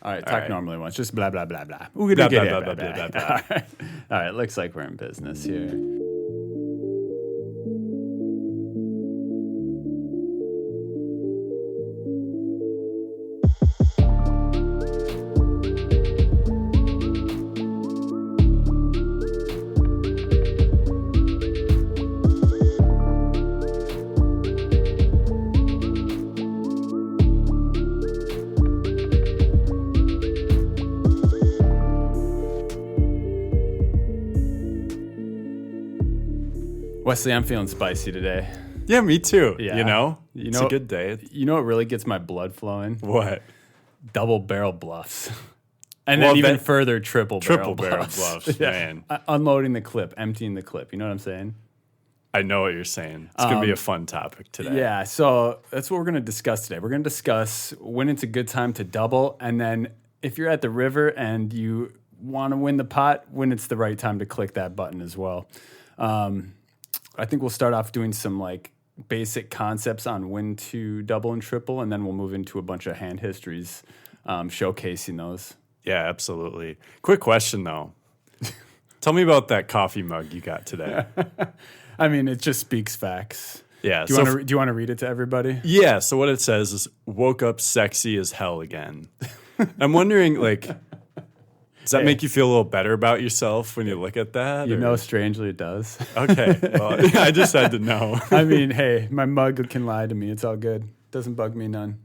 All right, All talk right. normally once. Just blah, blah, blah, blah. Blah, blah, blah, blah, blah, blah, blah. All right. All right, looks like we're in business here. Wesley, I'm feeling spicy today. Yeah, me too. Yeah. You know, You it's know- a good day. You know what really gets my blood flowing? What? Double barrel bluffs. And Well, then even that- further triple barrel barrel bluffs. bluffs, man. Unloading the clip, emptying the clip. You know what I'm saying? I know what you're saying. It's going to be a fun topic today. Yeah, so that's what we're going to discuss today. We're going to discuss when it's a good time to double, and then if you're at the river and you want to win the pot, when it's the right time to click that button as well. I think we'll start off doing some like basic concepts on when to double and triple, and then we'll move into a bunch of hand histories, showcasing those. Yeah, absolutely. Quick question, though. Tell me about that coffee mug you got today. I mean, it just speaks facts. Yeah. Do you want to read it to everybody? Yeah, so what it says is, woke up sexy as hell again. I'm wondering, like, does that make you feel a little better about yourself when you look at that? You or- know, strangely, it does. Okay. Well, I just had to know. I mean, hey, my mug can lie to me. It's all good. Doesn't bug me none.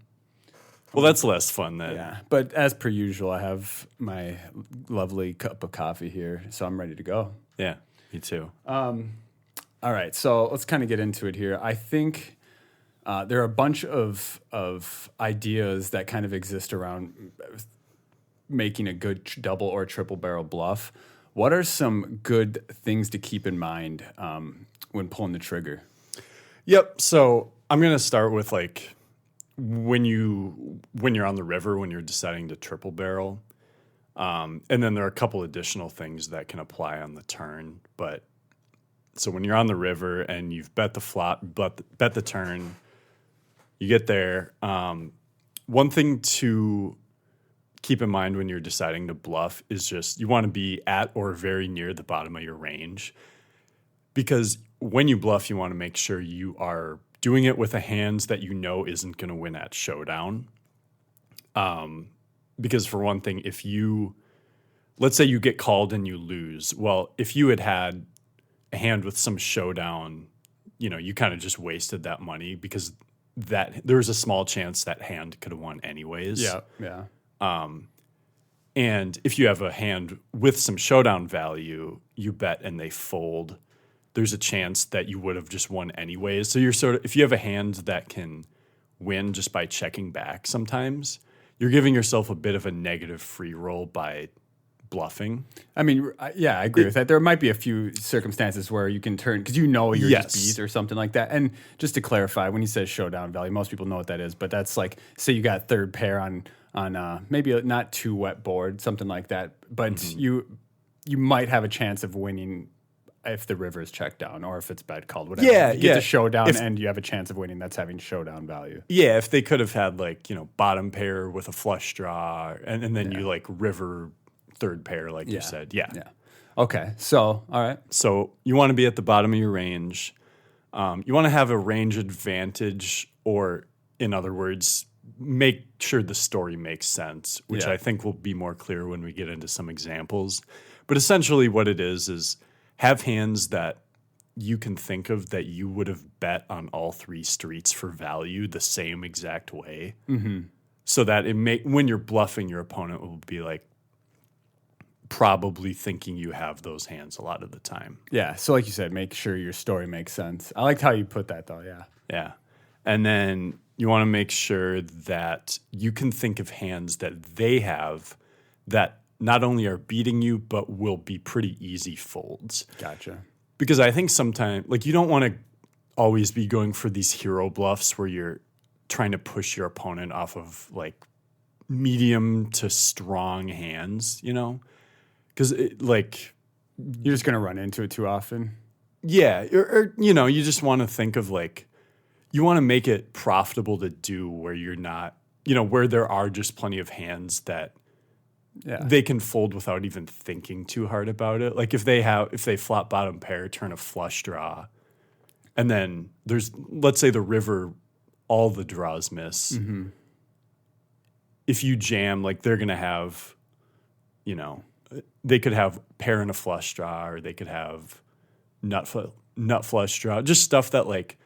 Well, that's less fun then. Yeah, but as per usual, I have my lovely cup of coffee here, so I'm ready to go. Yeah, me too. All right, so let's kind of get into it here. I think there are a bunch of ideas that kind of exist around making a good double or triple barrel bluff. What are some good things to keep in mind when pulling the trigger? Yep. So I'm gonna start with like when you're on the river, when you're deciding to triple barrel, and then there are a couple additional things that can apply on the turn. But so when you're on the river and you've bet the flop, bet the turn, you get there. One thing to keep in mind when you're deciding to bluff is just you want to be at or very near the bottom of your range, because when you bluff, you want to make sure you are doing it with a hand that you know isn't going to win at showdown. Because for one thing, let's say you get called and you lose. Well, if you had a hand with some showdown, you kind of just wasted that money because there was a small chance that hand could have won anyways. Yeah. And if you have a hand with some showdown value, you bet and they fold, there's a chance that you would have just won anyways. So if you have a hand that can win just by checking back sometimes, you're giving yourself a bit of a negative free roll by bluffing. I mean, yeah, I agree with that. There might be a few circumstances where you can turn because you're Yes. just beat or something like that. And just to clarify, when you say showdown value, most people know what that is, but that's like, say you got third pair on maybe a not too wet board, something like that. But you might have a chance of winning if the river is checked down or if it's bet called, whatever. Yeah, If you get yeah. to showdown and you have a chance of winning, that's having showdown value. Yeah, if they could have had like, bottom pair with a flush draw and then you like river third pair, like you said. Yeah. Okay. So, all right. So you want to be at the bottom of your range. You want to have a range advantage, or in other words, make sure the story makes sense, which I think will be more clear when we get into some examples. But essentially what it is have hands that you can think of that you would have bet on all three streets for value the same exact way. Mm-hmm. So that when you're bluffing, your opponent will be like probably thinking you have those hands a lot of the time. Yeah. So like you said, make sure your story makes sense. I liked how you put that though. Yeah. Yeah. And then you want to make sure that you can think of hands that they have that not only are beating you, but will be pretty easy folds. Gotcha. Because I think sometimes, like, you don't want to always be going for these hero bluffs where you're trying to push your opponent off of, like, medium to strong hands, Because, You're just going to run into it too often. yeah, or you just want to think of, like, you want to make it profitable to do where you're not, where there are just plenty of hands that they can fold without even thinking too hard about it. Like if they flop bottom pair, turn a flush draw, and then let's say the river, all the draws miss. Mm-hmm. If you jam, like they're gonna have, they could have pair and a flush draw, or they could have nut flush draw, just stuff that like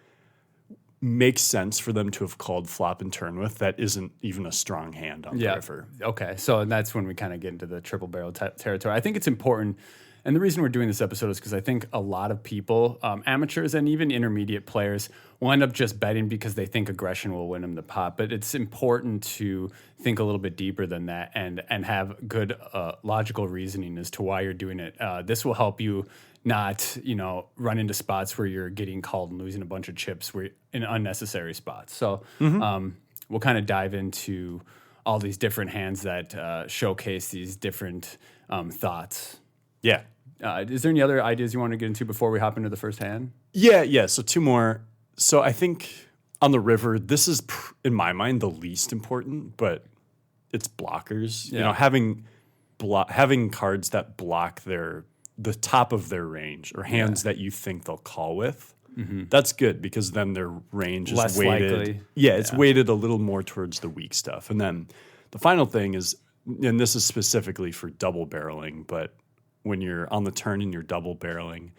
makes sense for them to have called flop and turn with that isn't even a strong hand on the river. Okay, so that's when we kind of get into the triple barrel territory. I think it's important, and the reason we're doing this episode is because I think a lot of people, amateurs and even intermediate players, will end up just betting because they think aggression will win them the pot. But it's important to think a little bit deeper than that and have good logical reasoning as to why you're doing it. This will help you not, run into spots where you're getting called and losing a bunch of chips in unnecessary spots. So we'll kind of dive into all these different hands that showcase these different thoughts. Yeah. Is there any other ideas you want to get into before we hop into the first hand? Yeah. So two more. So I think on the river, this is, in my mind, the least important, but it's blockers. Yeah. Having cards that block the top of their range, or hands that you think they'll call with. Mm-hmm. That's good, because then their range is less weighted. Likely. Yeah, it's weighted a little more towards the weak stuff. And then the final thing is, and this is specifically for double barreling, but when you're on the turn and you're double barreling,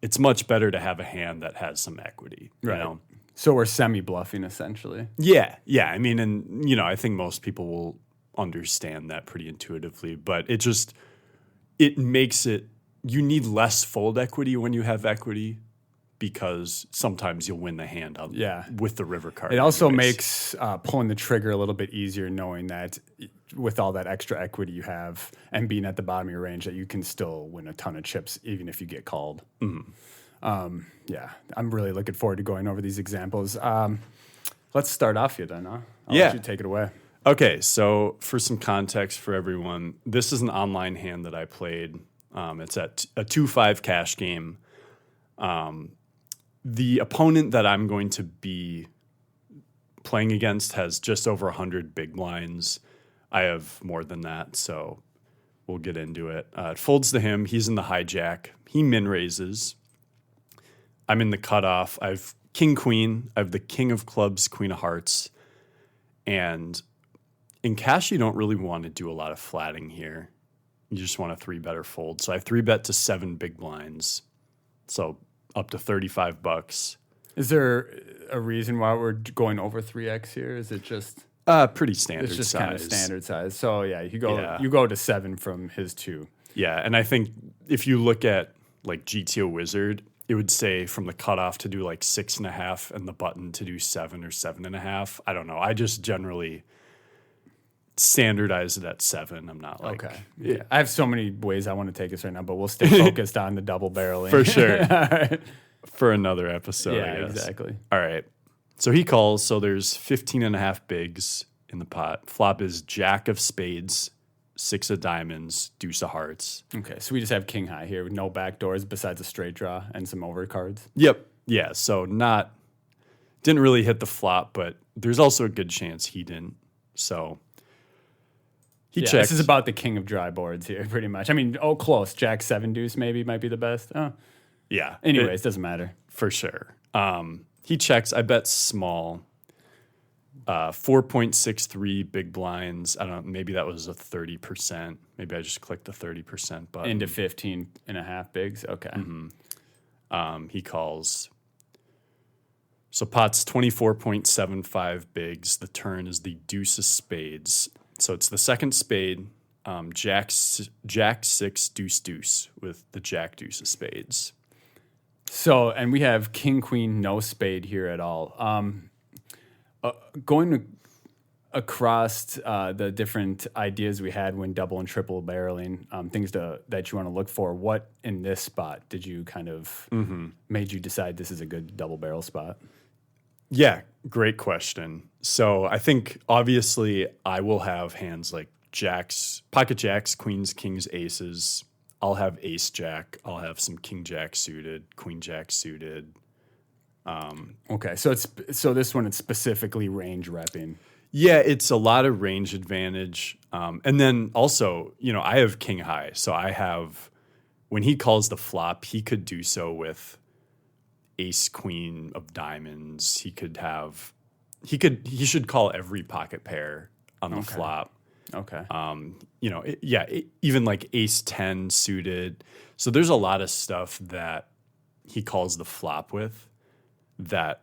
it's much better to have a hand that has some equity. Right. So we're semi-bluffing essentially. Yeah. I mean, and I think most people will understand that pretty intuitively, but it makes it, you need less fold equity when you have equity, because sometimes you'll win the hand with the river card. It also makes pulling the trigger a little bit easier, knowing that with all that extra equity you have and being at the bottom of your range, that you can still win a ton of chips even if you get called. Mm-hmm. I'm really looking forward to going over these examples. Let's start off here then. I'll let you take it away. Okay, so for some context for everyone, this is an online hand that I played. It's at a 2-5 cash game. The opponent that I'm going to be playing against has just over 100 big blinds. I have more than that, so we'll get into it. It folds to him. He's in the hijack. He min raises. I'm in the cutoff. I've king, queen. I have the king of clubs, queen of hearts. And in cash, you don't really want to do a lot of flatting here. You just want a 3-better fold. So I 3-bet to 7 big blinds. So up to $35. Is there a reason why we're going over 3x here? Is it just pretty standard size? It's just kind of standard size. So you go to 7 from his 2. Yeah, and I think if you look at like GTO Wizard, it would say from the cutoff to do like 6.5 and the button to do 7 or 7.5. I don't know. I just generally standardize it at 7. I'm not like okay. Yeah. I have so many ways I want to take this right now, but we'll stay focused on the double barreling for sure. All right. For another episode. Yeah, exactly. All right. So he calls. So there's 15.5 bigs in the pot. Flop is jack of spades, 6 of diamonds, deuce of hearts. Okay, so we just have king high here with no back doors besides a straight draw and some overcards. Yep. Yeah. So didn't really hit the flop, but there's also a good chance he didn't. So. He checked. This is about the king of dry boards here, pretty much. I mean, close. Jack 7 deuce maybe might be the best. Oh. Yeah. Anyways, doesn't matter. For sure. He checks. I bet small. 4.63 big blinds. I don't know. Maybe that was a 30%. Maybe I just clicked the 30% button. Into 15.5 bigs. Okay. Mm-hmm. He calls. So pot's 24.75 bigs. The turn is the deuce of spades. So it's the second spade, jack 6 deuce deuce with the jack deuce of spades. So, and we have king queen no spade here at all. Going across the different ideas we had when double and triple barreling, things that you want to look for. What in this spot did you kind of made you decide this is a good double barrel spot? Yeah, great question. So I think obviously I will have hands like jacks, pocket jacks, queens, kings, aces. I'll have ace jack. I'll have some king jack suited, queen jack suited. Okay, so this one it's specifically range repping. Yeah, it's a lot of range advantage. And then also, I have king high. So I have, when he calls the flop, he could do so with ace queen of diamonds. He should call every pocket pair on the flop. Okay. Even like ace 10 suited. So there's a lot of stuff that he calls the flop with that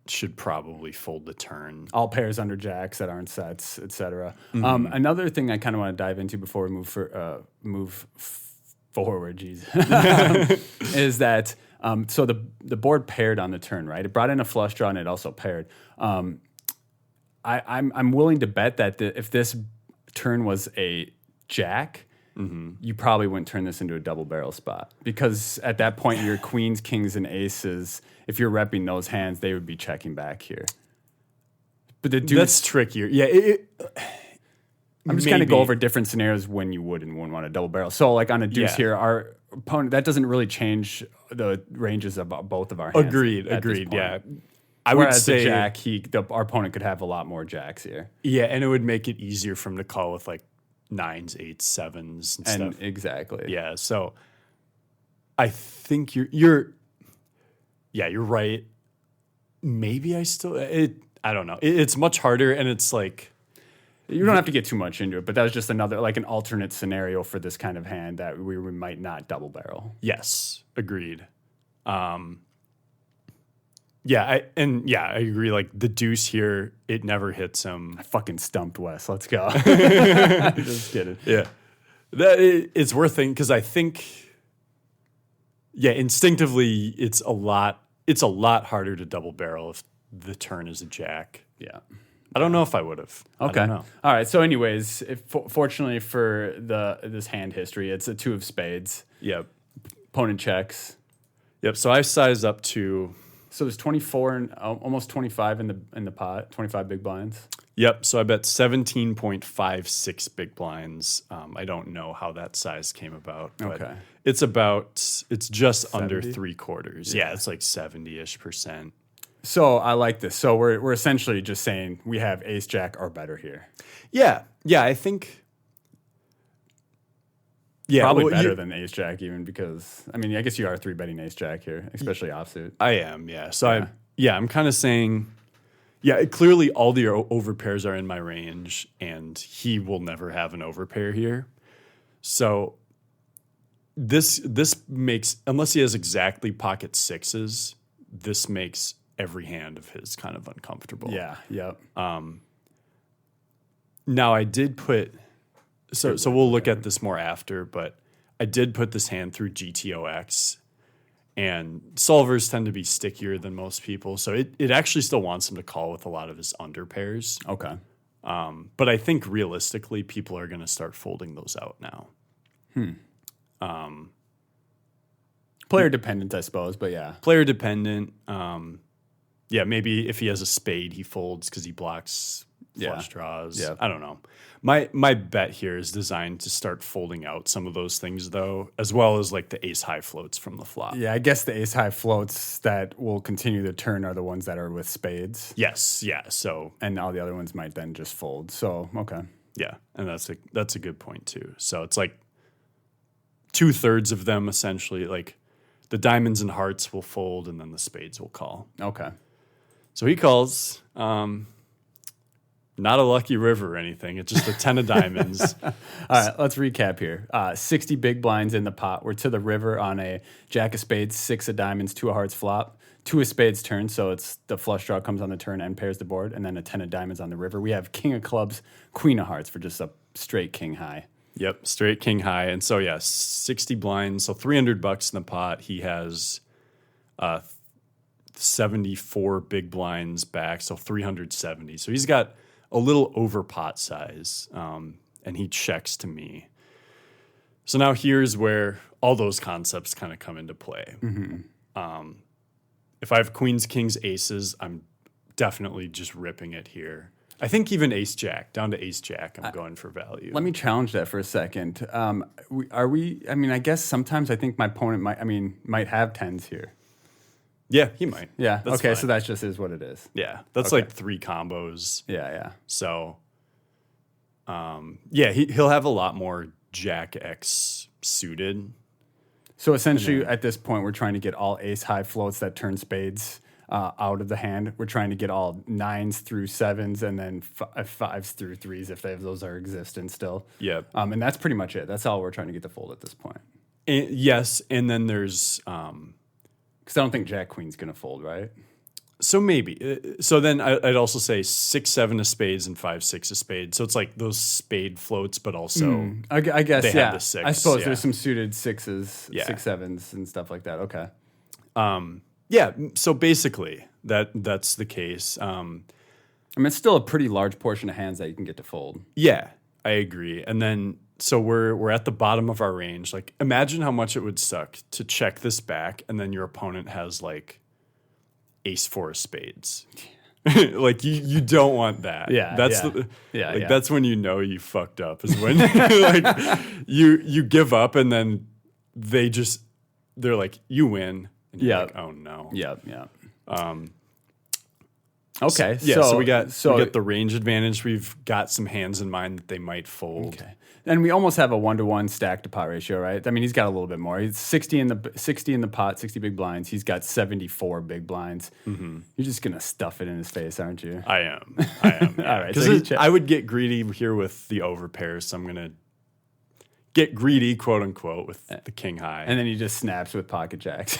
should probably fold the turn. All pairs under jacks that aren't sets, etc. Mm-hmm. Another thing I kind of want to dive into before we move forward, geez, is that so the board paired on the turn, right? It brought in a flush draw and it also paired. I'm willing to bet that if this turn was a jack, you probably wouldn't turn this into a double barrel spot, because at that point your queens, kings, and aces, if you're repping those hands, they would be checking back here. But the deuce, that's trickier. Yeah, I'm just going to go over different scenarios when you would and wouldn't want a double barrel. So like on a deuce here, our opponent, that doesn't really change the ranges of both of our hands. Agreed. Yeah. I Whereas would say the jack, our opponent could have a lot more jacks here. Yeah, and it would make it easier for him to call with like 9s, 8s, 7s and stuff. Exactly. Yeah, so I think you're right. Maybe I don't know. It's much harder, and it's like, you don't have to get too much into it, but that was just another, like an alternate scenario for this kind of hand that we might not double barrel. Yes, agreed. I agree. Like the deuce here, it never hits him. I fucking stumped Wes. Let's go. Just kidding. Yeah, it's worth thinking, because I think, instinctively, it's a lot harder to double barrel if the turn is a jack. Yeah. I don't know if I would have. Okay. I don't know. All right. So, anyways, fortunately for this hand history, it's a 2 of spades. Yep. Opponent checks. Yep. So I sized up to. So there's 24 and almost 25 in the pot. 25 big blinds. Yep. So I bet 17.56 big blinds. I don't know how that size came about. But it's just 70? Under 3/4. Yeah. It's like 70-ish%. So I like this. So we're essentially just saying we have ace jack or better here. Yeah. I think. Yeah, probably better than ace jack, even, because I guess you are 3-betting ace jack here, especially offsuit. I am, yeah. So I'm kind of saying, clearly all the overpairs are in my range, and he will never have an overpair here. So this makes, unless he has exactly pocket sixes, this makes every hand of his kind of uncomfortable. Yeah. Yep. Now I did put. So we'll look at this more after, but I did put this hand through GTOX, and solvers tend to be stickier than most people, so it actually still wants him to call with a lot of his underpairs. Okay. But I think realistically, people are going to start folding those out now. Player dependent, I suppose, but yeah. Player dependent. Maybe if he has a spade, he folds because he blocks flush draws. Yeah. I don't know. My bet here is designed to start folding out some of those things, though, as well as like the ace high floats from the flop. Yeah, I guess the ace high floats that will continue the turn are the ones that are with spades. Yes, yeah. So, and all the other ones might then just fold. So, okay. Yeah, and that's a good point too. So it's like 2/3 of them essentially, like the diamonds and hearts will fold, and then the spades will call. Okay. So he calls. Not a lucky river or anything. It's just a 10 of diamonds. All right, let's recap here. 60 big blinds in the pot. We're to the river on a jack of spades, 6 of diamonds, 2 of hearts flop, 2 of spades turn. So it's the flush draw comes on the turn and pairs the board, and then a 10 of diamonds on the river. We have king of clubs, queen of hearts for just a straight king high. Yep, straight king high. And so, 60 blinds. So $300 in the pot. He has 74 big blinds back, so 370. So he's got a little over pot size, and he checks to me. So now here's where all those concepts kind of come into play. Mm-hmm. If I have queens, kings, aces, I'm definitely just ripping it here. I think even ace jack, down to ace jack, I'm going for value. Let me challenge that for a second. I guess sometimes I think my opponent might have tens here. Yeah, he might. Yeah. That's okay, fine. so that just is what it is. Yeah, that's like 3 combos. Yeah. So, yeah, he'll have a lot more Jack X suited. So essentially, at this point, we're trying to get all ace high floats that turn spades out of the hand. We're trying to get all 9s through 7s and then 5s through 3s if those are existent still. Yep. And that's pretty much it. That's all we're trying to get to fold at this point. Yes, and then there's Because I don't think Jack Queen's going to fold, right? so maybe. So then I'd also say 6-7 of spades and 5-6 of spades. So it's like those spade floats, but also I guess, they yeah. have the 6. I suppose yeah. there's some suited 6s, Yeah. 6-7s, and stuff like that. Okay. Yeah. So basically, that's the case. I mean, it's still a pretty large portion of hands that you can get to fold. Yeah, I agree. And then so we're at the bottom of our range. Like, imagine how much it would suck to check this back, and then your opponent has like ace 4 of spades. Like you don't want that. Yeah, that's yeah. that's when you know you fucked up. Is when like you give up, and then they're like, you win. And you're like, oh no. Yeah. Okay. Yeah, so we got the range advantage. We've got some hands in mind that they might fold. Okay. And we almost have a 1-to-1 stack to pot ratio, right? I mean, he's got a little bit more. He's 60 in the pot, 60 big blinds. He's got 74 big blinds. Mm-hmm. You're just gonna stuff it in his face, aren't you? I am. Yeah. All right. Because I would get greedy here with the overpairs, so I'm gonna get greedy, quote unquote, with the king high. And then he just snaps with pocket jacks.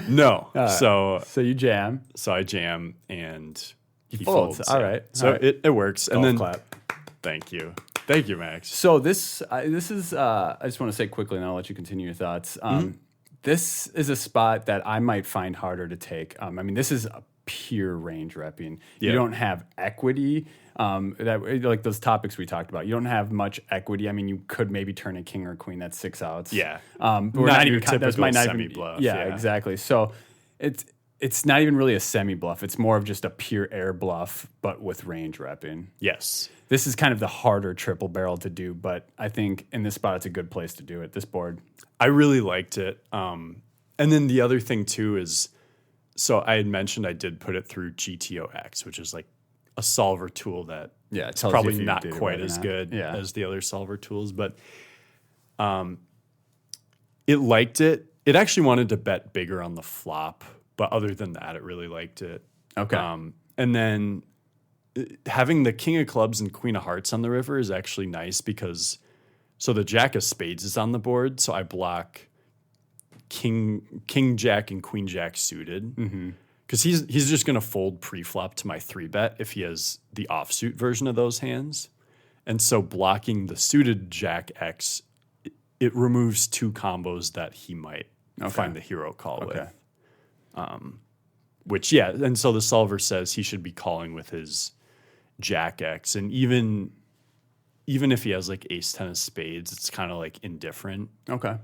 No. So you jam. So I jam and he folds. folds. All right. So All right. It works. Golf and then clap. Thank you, Max. So this is I just want to say quickly, and I'll let you continue your thoughts. This is a spot that I might find harder to take. I mean, this is a pure range repping. You don't have equity. That like those topics we talked about. You don't have much equity. I mean, you could maybe turn a king or a queen that's 6 outs. Yeah. But we're not even typical might not semi even bluff. Yeah, exactly. So it's not even really a semi bluff. It's more of just a pure air bluff, but with range repping. Yes. This is kind of the harder triple barrel to do, but I think in this spot it's a good place to do it. This board. I really liked it. And then the other thing too is, so I had mentioned I did put it through GTOX, which is like a solver tool that it's probably not quite as good as the other solver tools, but it liked it. It actually wanted to bet bigger on the flop, but other than that, it really liked it. Okay. And then having the king of clubs and queen of hearts on the river is actually nice because so the jack of spades is on the board, so I block king jack and queen jack suited because he's just going to fold pre-flop to my 3-bet if he has the offsuit version of those hands. And so blocking the suited jack X, it removes 2 combos that he might find the hero call with. Which, and so the solver says he should be calling with his jack X. And even if he has like ace 10 of spades, it's kind of like indifferent. Okay.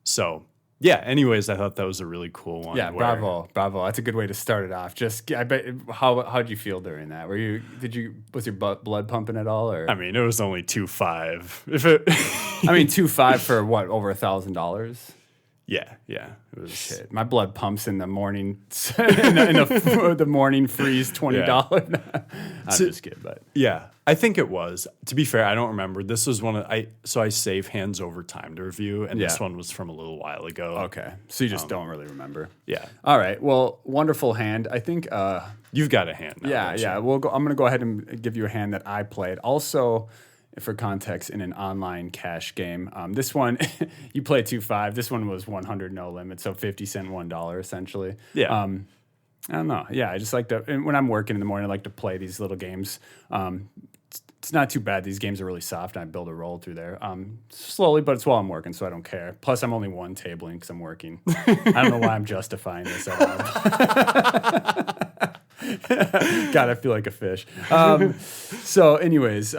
So, yeah, anyways, I thought that was a really cool one. Yeah, bravo. That's a good way to start it off. I bet, how'd you feel during that? Was your blood pumping at all? Or I mean, it was only 2-5. If it, I mean, 2-5 for what, over $1,000? Yeah. It was shit. My blood pumps in the morning, in the morning freeze $20. I'm just kidding, but yeah, I think it was. To be fair, I don't remember. This was I save hands over time to review, and this one was from a little while ago. Okay, so you just don't really remember. Yeah. All right. Well, wonderful hand. I think you've got a hand now. Yeah. I'm going to go ahead and give you a hand that I played. Also, for context, in an online cash game, this one you play 2-5. This one was 100 no limit, so 50 cent $1 essentially. Yeah. I don't know. Yeah, I just like to, and when I'm working in the morning, I like to play these little games. It's not too bad. These games are really soft, and I build a roll through there slowly, but it's while I'm working, so I don't care. Plus, I'm only one tabling because I'm working. I don't know why I'm justifying this at all. God, I feel like a fish. So, anyways,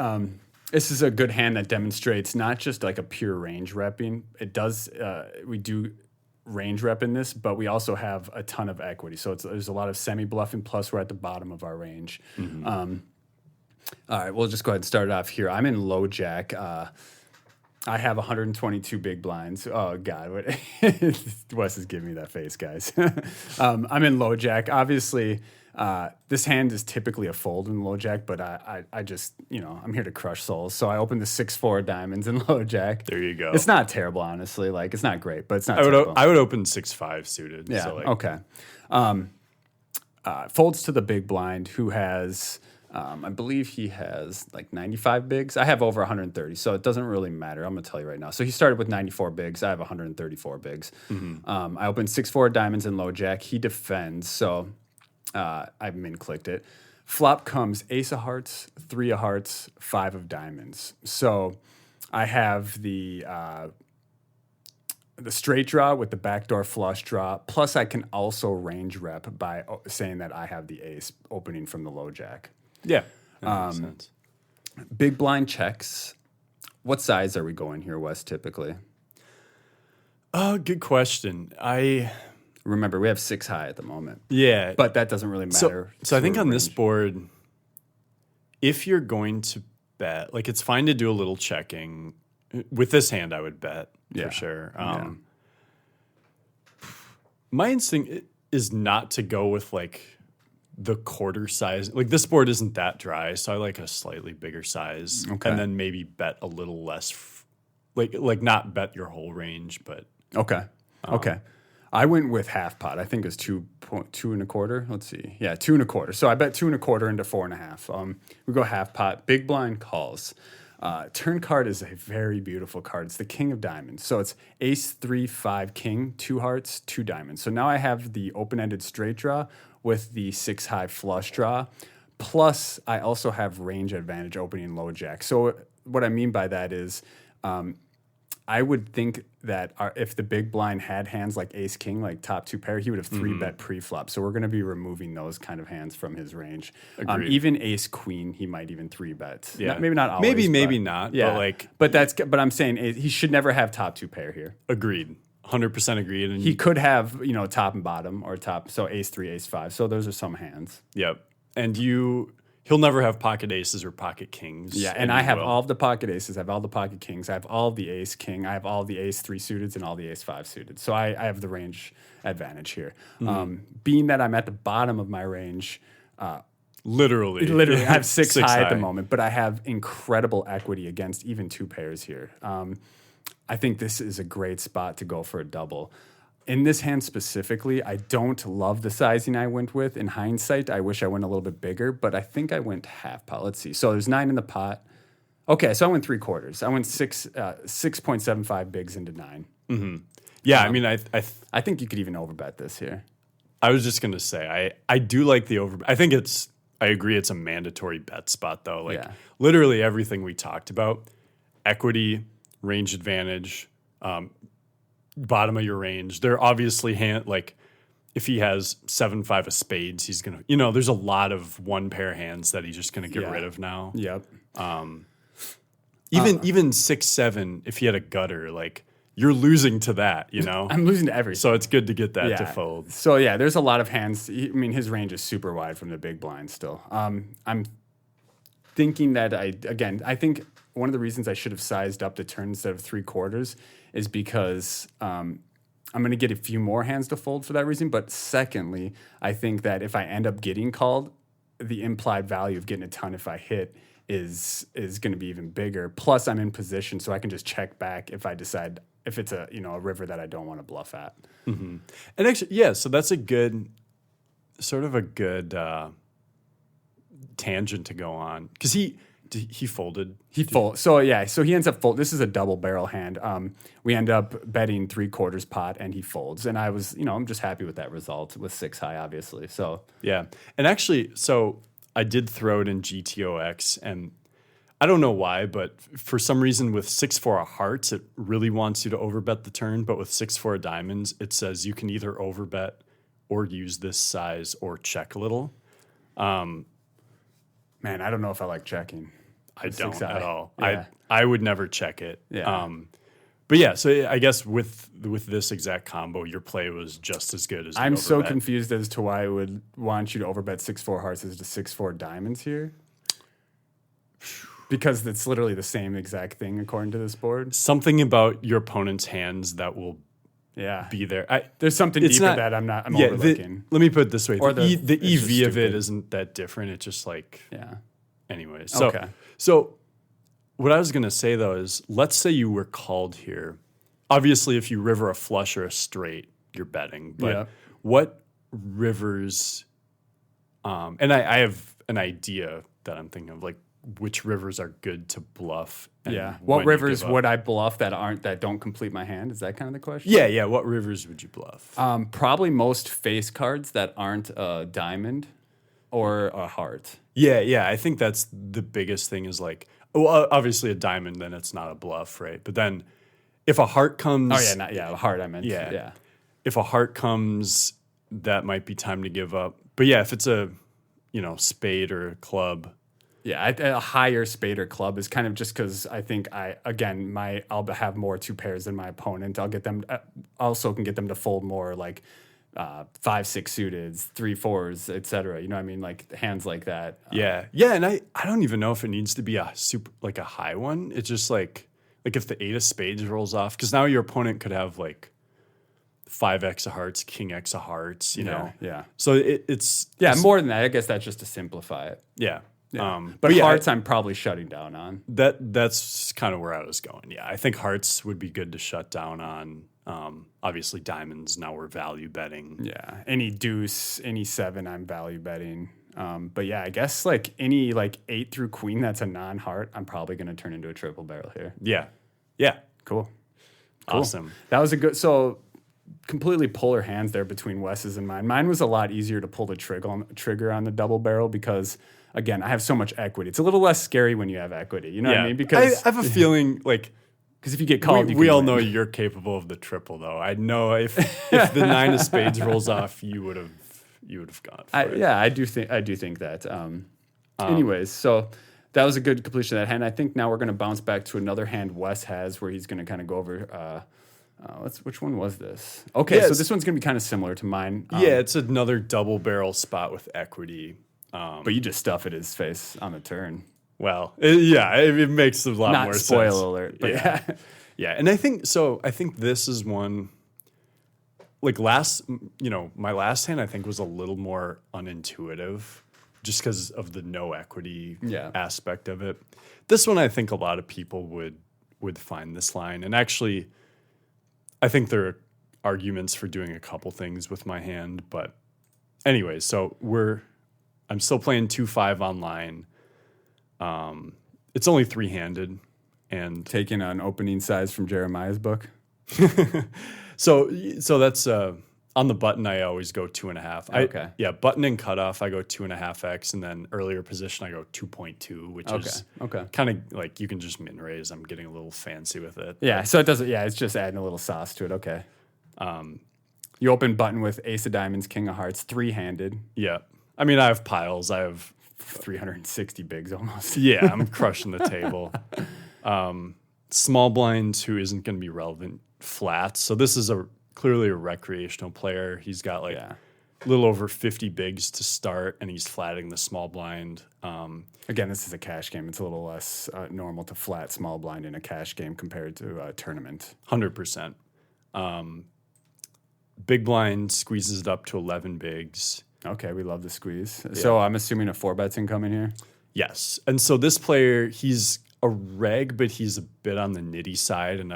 this is a good hand that demonstrates not just like a pure range repping. It does, we do range rep in this, but we also have a ton of equity. So there's a lot of semi-bluffing, plus we're at the bottom of our range. All right, we'll just go ahead and start it off here. I'm in low jack. I have 122 big blinds. Oh God, Wes is giving me that face, guys. I'm in low jack. Obviously, this hand is typically a fold in low jack, but I just, I'm here to crush souls. So I opened the 6-4 diamonds in low jack. There you go. It's not terrible, honestly. Like, it's not great, but it's not terrible. I would open 6-5 suited. Yeah. So Okay. Folds to the big blind, who has, I believe he has like 95 bigs. I have over 130, so it doesn't really matter. I'm going to tell you right now. So he started with 94 bigs. I have 134 bigs. I opened 6-4 diamonds in low jack. He defends, so I min clicked it. Flop comes ace of hearts, 3 of hearts, 5 of diamonds. So I have the straight draw with the backdoor flush draw. Plus, I can also range rep by saying that I have the ace opening from the low jack. Yeah, that makes sense. Big blind checks. What size are we going here, Wes, typically? Oh, good question. Remember, we have 6 high at the moment. Yeah. But that doesn't really matter. So I think on this board, if you're going to bet, like it's fine to do a little checking. With this hand, I would bet for sure. My instinct is not to go with like the quarter size. Like this board isn't that dry, so I like a slightly bigger size, and then maybe bet a little less, like not bet your whole range, but okay. I went with half pot. I think it was 2.25. Let's see. Yeah, 2.25. So I bet 2.25 into 4.5. We go half pot. Big blind calls. Turn card is a very beautiful card. It's the king of diamonds. So it's ace, 3, 5, king, 2 hearts, 2 diamonds. So now I have the open-ended straight draw with the 6 high flush draw. Plus, I also have range advantage opening low jack. So what I mean by that is I would think that if the big blind had hands like ace king, like top 2 pair, he would have 3-bet pre-flop. So we're going to be removing those kind of hands from his range. Even ace queen, he might even 3-bet. Yeah, maybe not always. Maybe not. Yeah, but I'm saying he should never have top 2 pair here. Agreed. 100% agreed. And he could have top and bottom or top. So ace 3, ace 5. So those are some hands. Yep. And he'll never have pocket aces or pocket kings. Yeah, and I have all of the pocket aces. I have all the pocket kings. I have all of the ace king. I have all the ace 3 suited and all the ace 5 suited. So I have the range advantage here. Being that I'm at the bottom of my range, literally, I have 6 high at the moment, but I have incredible equity against even 2 pairs here. I think this is a great spot to go for a double. In this hand specifically, I don't love the sizing I went with. In hindsight, I wish I went a little bit bigger, but I think I went half pot. Let's see. So there's 9 in the pot. Okay, so I went 3/4. I went 6.75 bigs into 9. Mm-hmm. Yeah, I mean, I think you could even overbet this here. I was just gonna say I do like the over. I agree it's a mandatory bet spot though. Like literally everything we talked about, equity, range advantage. Bottom of your range. They're obviously if he has 7-5 of spades, he's gonna there's a lot of 1 pair hands that he's just gonna get rid of now. Yep. Even 6-7, if he had a gutter, like you're losing to that, I'm losing to everything. So it's good to get that to fold. So yeah, there's a lot of hands. His range is super wide from the big blind still. I'm thinking that I think one of the reasons I should have sized up the turn instead of 3/4 is because I'm going to get a few more hands to fold for that reason. But secondly, I think that if I end up getting called, the implied value of getting a ton if I hit is going to be even bigger. Plus, I'm in position, so I can just check back if I decide if it's a river that I don't want to bluff at. Mm-hmm. And actually, so that's a good tangent to go on because he folded. So he ends up fold. This is a double barrel hand. We end up betting 3/4 pot, and he folds. And I was, I'm just happy with that result with 6 high, obviously. So yeah, and actually, so I did throw it in GTOX, and I don't know why, but for some reason with 6-4 of hearts, it really wants you to overbet the turn. But with 6-4 of diamonds, it says you can either overbet or use this size or check a little. Man, I don't know if I like checking. I don't at all. Yeah. I would never check it. Yeah. But yeah, so I guess with this exact combo, your play was just as good as I'm so confused as to why I would want you to overbet 6-4 hearts as to 6-4 diamonds here. because it's literally the same exact thing according to this board. Something about your opponent's hands that will Yeah, be there. there's something It's deeper not- that I'm Yeah, overlooking. let me put it this way. Or The it's just EV of it stupid. isn't that different. It's just like, Yeah. anyway. So, Okay. so what I was going to say, though, is let's say you were called here. Obviously, if you river a flush or a straight, you're betting. But Yeah. what rivers, and I have an idea that I'm thinking of, like which rivers are good to bluff. And Yeah. when What you rivers give up. would I bluff that don't complete my hand? Is that kind of the question? Yeah. What rivers would you bluff? Probably most face cards that aren't a diamond or a heart. Yeah. I think that's the biggest thing is like, well, obviously a diamond, then it's not a bluff, right? But then if a heart comes. Oh yeah, a heart. I meant. Yeah. If a heart comes, that might be time to give up. But yeah, if it's a, spade or a club. Yeah, a higher spade or club is kind of just because I think I'll have more two pairs than my opponent. I'll get them also can get them to fold more like 5-6 suited, 3-4s, etc. You know what I mean? Like hands like that. Yeah, and I don't even know if it needs to be a super like a high one. It's just like if the 8 of spades rolls off, because now your opponent could have like 5x of hearts, king x of hearts. You know. Yeah. So it's More than that, I guess that's just to simplify it. Yeah. But yeah, hearts, I'm probably shutting down on. That's kind of where I was going. Yeah, I think hearts would be good to shut down on. Obviously, diamonds, now we're value betting. Yeah, any deuce, any 7, I'm value betting. But yeah, I guess like any like 8 through queen that's a non-heart, I'm probably going to turn into a triple barrel here. Yeah. Cool. Awesome. That was a good. So completely polar hands there between Wes's and mine. Mine was a lot easier to pull the trigger on the double barrel because. Again, I have so much equity. It's a little less scary when you have equity. You know what I mean? Because I have a feeling like if you get called, we all win. know you're capable of the triple, though. I know if the 9 of spades rolls off, you would have gone for it. Yeah, I do think that. Anyways, so that was a good completion of that hand. I think now we're going to bounce back to another hand Wes has where he's going to kind of go over. Which one was this? Okay, so this one's going to be kind of similar to mine. Yeah, it's another double barrel spot with equity. But you just stuff at his face on the turn. Well, it makes a lot more sense. Not spoil alert, but yeah. Yeah, and I think this is one, like my last hand I think was a little more unintuitive just because of the no equity aspect of it. This one I think a lot of people would find this line. And actually, I think there are arguments for doing a couple things with my hand. But anyway, so I'm still playing 2-5 online. It's only 3-handed, and Taking an opening size from Jeremiah's book. so that's on the button. I always go 2.5. Okay. Button and cutoff. I go 2.5x, and then earlier position I go 2.2, which is kind of like you can just min raise. I'm getting a little fancy with it. Yeah, so it doesn't. Yeah, it's just adding a little sauce to it. Okay. You open button with ace of diamonds, king of hearts, 3-handed. Yeah. I mean, I have piles. I have 360 bigs almost. Yeah, I'm crushing the table. Small blind who isn't going to be relevant, flats. So this is clearly a recreational player. He's got like a little over 50 bigs to start, and he's flatting the small blind. Again, this is a cash game. It's a little less normal to flat small blind in a cash game compared to a tournament. 100%. Big blind squeezes it up to 11 bigs. Okay, we love the squeeze. Yeah. So I'm assuming a 4-bet's incoming here? Yes. And so this player, he's a reg, but he's a bit on the nitty side. And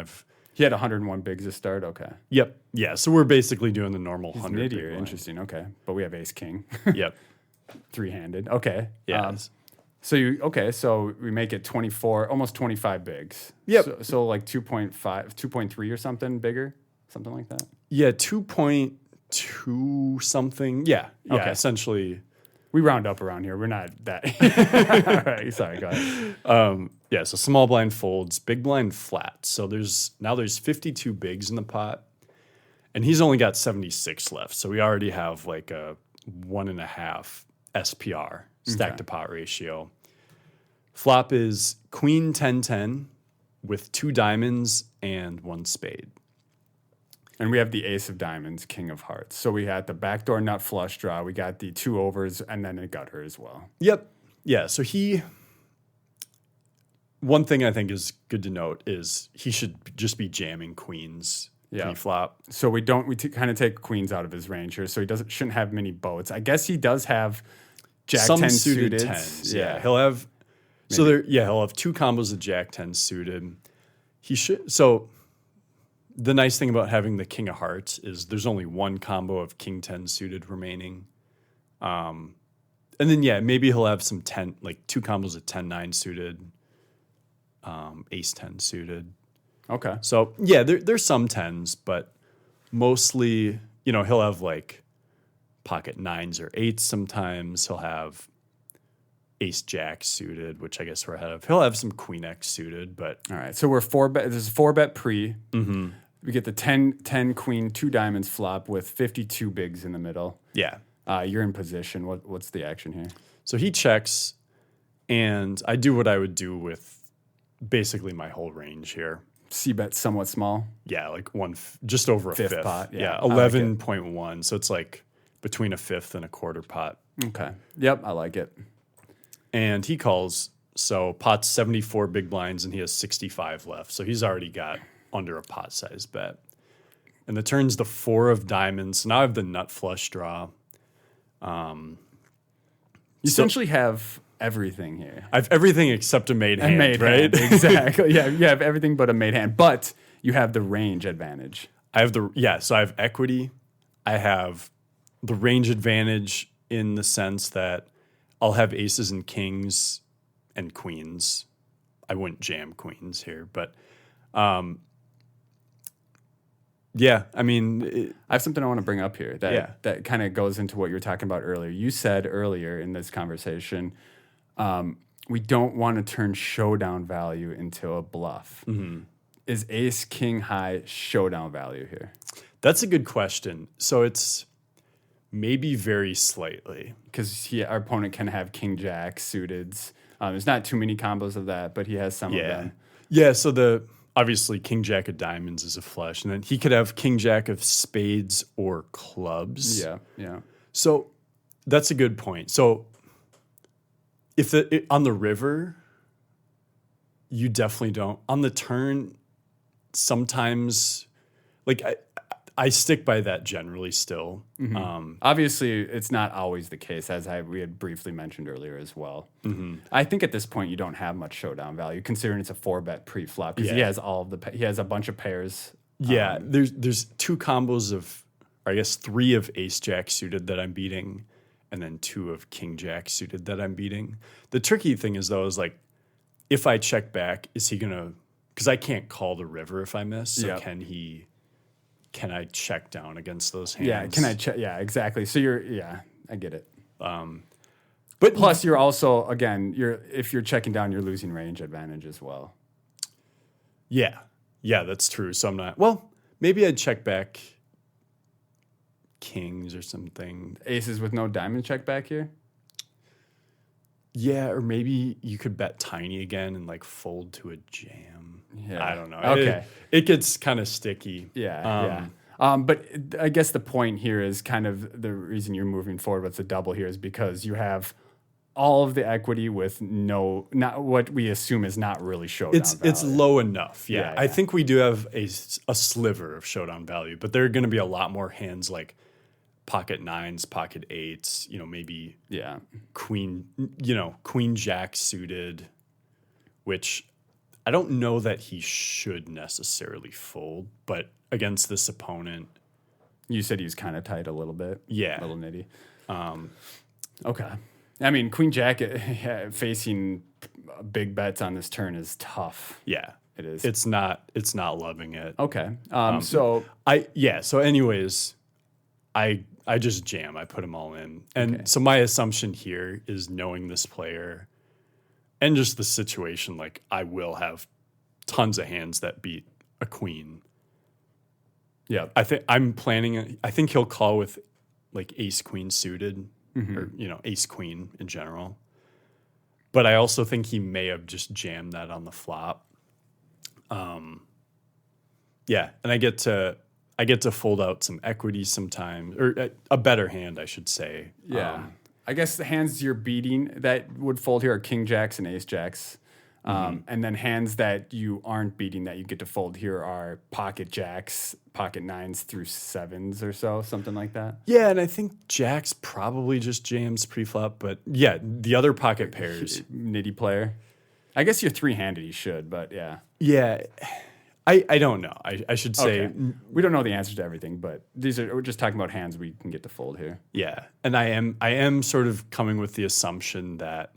he had 101 bigs to start? Okay. Yep. Yeah, so we're basically doing the normal 100 big line. Interesting. Okay. But we have ace king. Yep. 3-handed. Okay. Yeah. So we make it 24, almost 25 bigs. Yep. So like 2.5, 2.3 or something bigger? Something like that? Yeah, 2.2 something. Yeah. Okay. Essentially. We round up around here. We're not that. All right. Sorry, go ahead. So small blind folds, big blind flat. So there's 52 bigs in the pot, and he's only got 76 left. So we already have like a 1.5 SPR, stack to pot ratio. Flop is queen 10-10 with 2 diamonds and 1 spade. And we have the ace of diamonds, king of hearts. So we had the backdoor nut flush draw. We got the 2 overs and then a gutter as well. Yep. Yeah. So he one thing I think is good to note is he should just be jamming queens pre-flop. So we kind of take queens out of his range here. So he shouldn't have many boats. I guess he does have Jack Some 10 suited suited. tens. Yeah. He'll have he'll have two combos of Jack 10 suited. He should the nice thing about having the King of Hearts is there's only one combo of King 10 suited remaining. And then maybe he'll have some 10, like two combos of 10-9 suited, Ace 10 suited. Okay. So there's some 10s, but mostly, he'll have like pocket 9s or 8s sometimes. He'll have Ace Jack suited, which I guess we're ahead of. He'll have some Queen X suited, but all right. So we're 4-bet. This is 4-bet pre. Mm-hmm. We get the 10 Queen 2 diamonds flop with 52 bigs in the middle. Yeah. You're in position. What's the action here? So he checks, and I do what I would do with basically my whole range here. C-bet somewhat small. Yeah, like just over a fifth pot. Yeah, 11.1. So it's like between a fifth and a quarter pot. Okay. Yep, I like it. And he calls, so pot's 74 big blinds, and he has 65 left. So he's already got under a pot size bet. And the turn's the 4 of diamonds. So now I have the nut flush draw. You essentially have everything here. I have everything except a made hand, right? Hand, exactly. Yeah, you have everything but a made hand, but you have the range advantage. So I have equity. I have the range advantage in the sense that I'll have aces and kings and queens. I wouldn't jam queens here, but I have something I want to bring up here that kind of goes into what you were talking about earlier. You said earlier in this conversation, we don't want to turn showdown value into a bluff. Mm-hmm. Is ace king high showdown value here? That's a good question. So it's maybe very slightly. Because our opponent can have king jack suited. There's not too many combos of that, but he has some of them. Yeah, so obviously king jack of diamonds is a flush, and then he could have king jack of spades or clubs. Yeah. So that's a good point. So if on the river, you definitely don't. On the turn, sometimes, like I stick by that generally still. Mm-hmm. Obviously, it's not always the case, as we had briefly mentioned earlier as well. Mm-hmm. I think at this point you don't have much showdown value, considering it's a 4-bet pre-flop, because he has he has a bunch of pairs. Yeah, there's two combos of, or I guess 3 of ace jack suited that I'm beating, and then 2 of king jack suited that I'm beating. The tricky thing is though, is like, if I check back, is he gonna? Because I can't call the river if I miss. So can I check down against those hands? Yeah, can I check? Yeah, exactly. So I get it. But plus, you're also, again, if you're checking down, you're losing range advantage as well. Yeah, that's true. So I'm not. Well, maybe I'd check back kings or something. Aces with no diamond check back here. Yeah, or maybe you could bet tiny again and like fold to a jam. Yeah. I don't know. Okay. It gets kind of sticky. Yeah. But I guess the point here is kind of the reason you're moving forward with the double here is because you have all of the equity with not what we assume is not really showdown value. It's low enough. Yeah. Yeah. I think we do have a sliver of showdown value, but there are going to be a lot more hands like pocket 9s, pocket 8s, maybe queen jack suited, which I don't know that he should necessarily fold, but against this opponent. You said he was kind of tight a little bit. Yeah. A little nitty. Okay. I mean, queen jack facing big bets on this turn is tough. Yeah. It is. It's not loving it. Okay. So anyways, I just jam. I put them all in. And so my assumption here is, knowing this player and just the situation, like I will have tons of hands that beat a queen. Yeah. I think he'll call with like ace queen suited, or ace queen in general. But I also think he may have just jammed that on the flop. And I get to fold out some equity sometimes, or a better hand, I should say. Yeah. I guess the hands you're beating that would fold here are king jacks and ace jacks. And then hands that you aren't beating that you get to fold here are pocket jacks, pocket 9s through 7s or so, something like that. Yeah, and I think Jack's probably just jams pre-flop, but yeah, the other pocket pairs. Nitty player. I guess you're 3-handed, you should, but yeah. Yeah, I don't know. I should say. Okay. We don't know the answers to everything, but we're just talking about hands we can get to fold here. Yeah, and I am sort of coming with the assumption that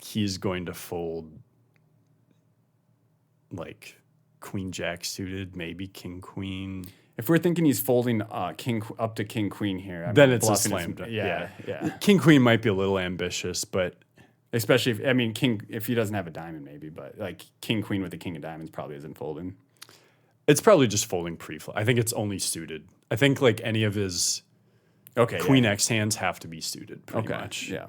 he's going to fold like queen jack suited, maybe king queen. If we're thinking he's folding king up to king queen here, then it's a slam dunk. Yeah. King queen might be a little ambitious, but especially if he doesn't have a diamond, maybe. But like king queen with the king of diamonds probably isn't folding. It's probably just folding pre-flop. I think it's only suited. I think like any of his queen X hands have to be suited pretty much. Yeah.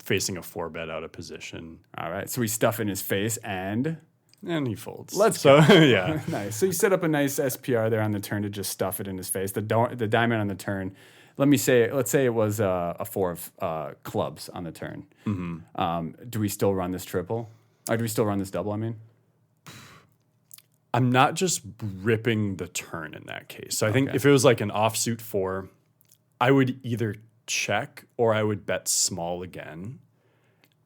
Facing a 4-bet out of position. All right. So we stuff in his face and he folds. Let's go. Yeah. Nice. So you set up a nice SPR there on the turn to just stuff it in his face. The diamond on the turn. Let's say it was a 4 of clubs on the turn. Do we still run this triple? Or do we still run this double, I mean? I'm not just ripping the turn in that case. So I think if it was like an offsuit 4, I would either check or I would bet small again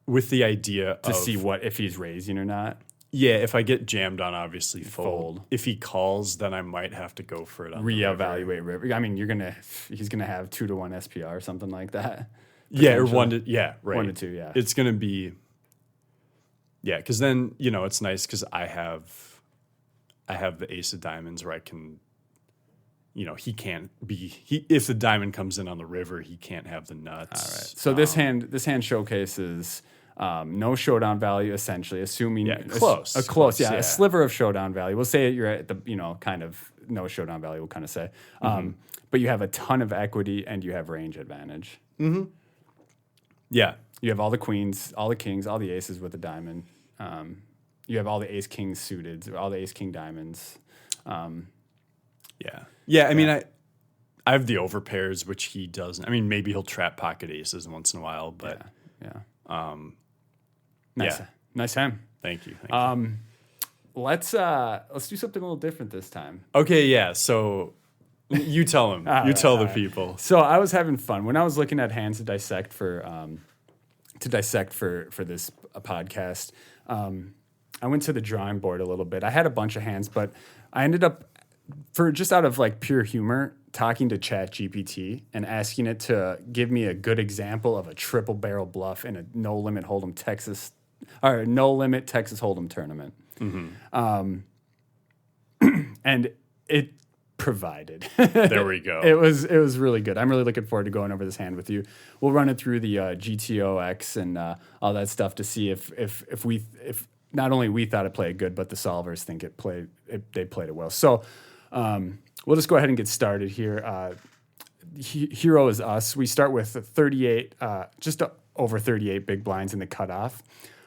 with the idea to see what if he's raising or not. Yeah, if I get jammed on, obviously fold. If he calls, then I might have to go for it on reevaluate river. I mean, he's gonna have 2-1 SPR or something like that. Yeah, or 1 to right. 1 to 2, yeah. It's gonna be because then it's nice because I have the ace of diamonds where I can. He can't be. If the diamond comes in on the river, he can't have the nuts. All right. So this hand showcases no showdown value, essentially, assuming close, a sliver of showdown value. We'll say you're at the kind of no showdown value. We'll kind of say, but you have a ton of equity and you have range advantage. Mm-hmm. Yeah, you have all the queens, all the kings, all the aces with a diamond. You have all the ace kings suited, all the ace king diamonds. Yeah. I mean, I have the overpairs, which he doesn't. I mean, maybe he'll trap pocket aces once in a while, but nice hand. Thank you. Let's do something a little different this time. Okay, yeah. So you tell him. Tell the people. So I was having fun when I was looking at hands to dissect for this podcast. I went to the drawing board a little bit. I had a bunch of hands, but I ended up, for just out of like pure humor, talking to ChatGPT and asking it to give me a good example of a triple barrel bluff in a no limit Texas Hold'em tournament. And it provided. There we go. It was really good. I'm really looking forward to going over this hand with you. We'll run it through the GTOX and all that stuff to see if not only we thought it played good, but the solvers think they played it well. So we'll just go ahead and get started here. Hero is us. We start with 38, just over 38 big blinds in the cutoff.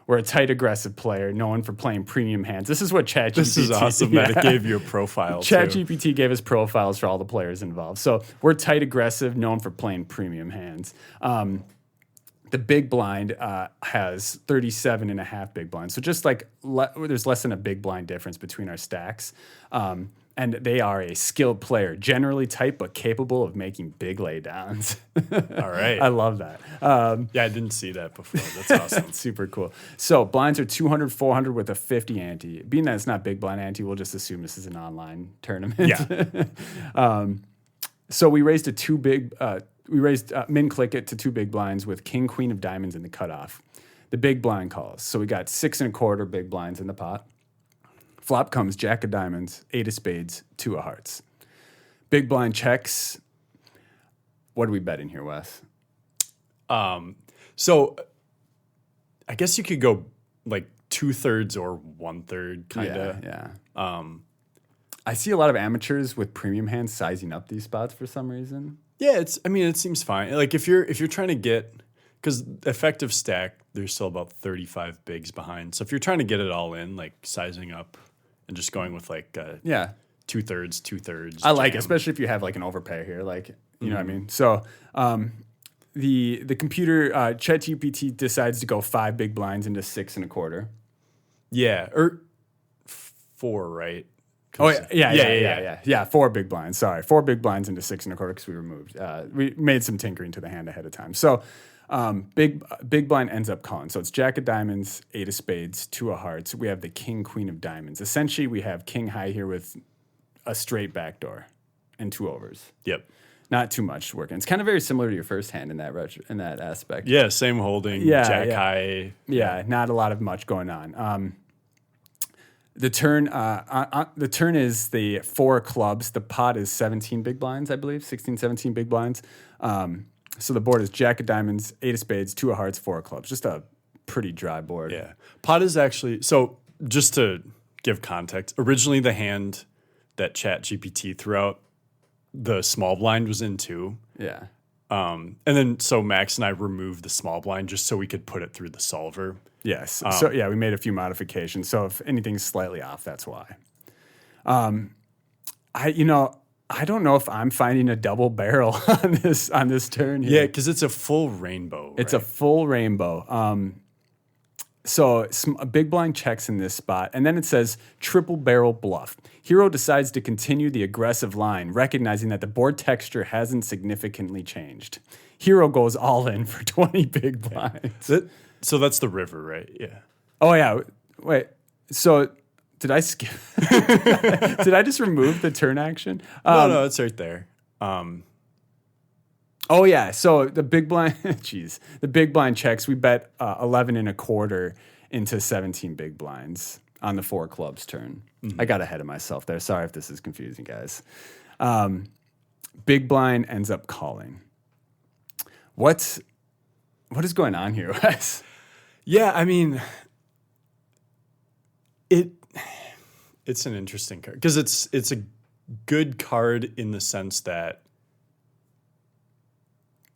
We're a tight, aggressive player known for playing premium hands. This is what ChatGPT... This is awesome that it gave you a profile, ChatGPT gave us profiles for all the players involved. So we're tight, aggressive, known for playing premium hands. The big blind has 37 and a half big blinds. So just like there's less than a big blind difference between our stacks. And they are a skilled player, generally tight, but capable of making big laydowns. All right. I love that. I didn't see that before. That's awesome. Super cool. So blinds are 200, 400 with a 50 ante. Being that it's not big blind ante, we'll just assume this is an online tournament. Yeah. So we raised min click it to 2 big blinds with king, queen of diamonds in the cutoff. The big blind calls. So we got 6 1/4 big blinds in the pot. Flop comes jack of diamonds, 8 of spades, 2 of hearts. Big blind checks. What are we betting here, Wes? So I guess you could go like 2/3 or 1/3 kind of. Yeah. I see a lot of amateurs with premium hands sizing up these spots for some reason. Yeah, it seems fine. Like if you're trying to get, because effective stack, there's still about 35 bigs behind. So if you're trying to get it all in, like sizing up and just going with like 2/3. I like it, especially if you have like an overpay here, like you know what I mean. So the computer ChatGPT decides to go 5 big blinds into 6 1/4. Yeah, or 4, right? Oh yeah. 4 big blinds. Sorry, 4 big blinds into 6 1/4 because we made some tinkering to the hand ahead of time. So big blind ends up calling. So it's jack of diamonds, 8 of spades, 2 of hearts. We have the king, queen of diamonds. Essentially, we have king high here with a straight backdoor and 2 overs. Yep. Not too much working. It's kind of very similar to your first hand in that aspect. Yeah, same holding. Yeah, jack yeah. high. Yeah, not a lot of much going on. The turn is the 4 clubs. The pot is 17 big blinds, I believe, 16, 17 big blinds. So the board is jack of diamonds, 8 of spades, 2 of hearts, 4 of clubs. Just a pretty dry board. Yeah. Pot is actually, so just to give context, originally the hand that ChatGPT threw out, the small blind was in 2. Yeah. And then so Max and I removed the small blind just so we could put it through the solver. Yes. So yeah, we made a few modifications. So if anything's slightly off, that's why. I don't know if I'm finding a double barrel on this turn here. Yeah, because it's a full rainbow. It's a full rainbow. So a big blind checks in this spot, and then it says triple barrel bluff. Hero decides to continue the aggressive line, recognizing that the board texture hasn't significantly changed. Hero goes all in for 20 big blinds. So that's the river, right? Yeah. Oh, yeah. Wait. So did I skip? Did I just remove the turn action? No, it's right there. Oh, yeah. So the big blind, the big blind checks. We bet 11 1/4 into 17 big blinds on the 4 clubs turn. Mm-hmm. I got ahead of myself there. Sorry if this is confusing, guys. Big blind ends up calling. What is going on here, Wes? Yeah, I mean, it's an interesting card because it's a good card in the sense that,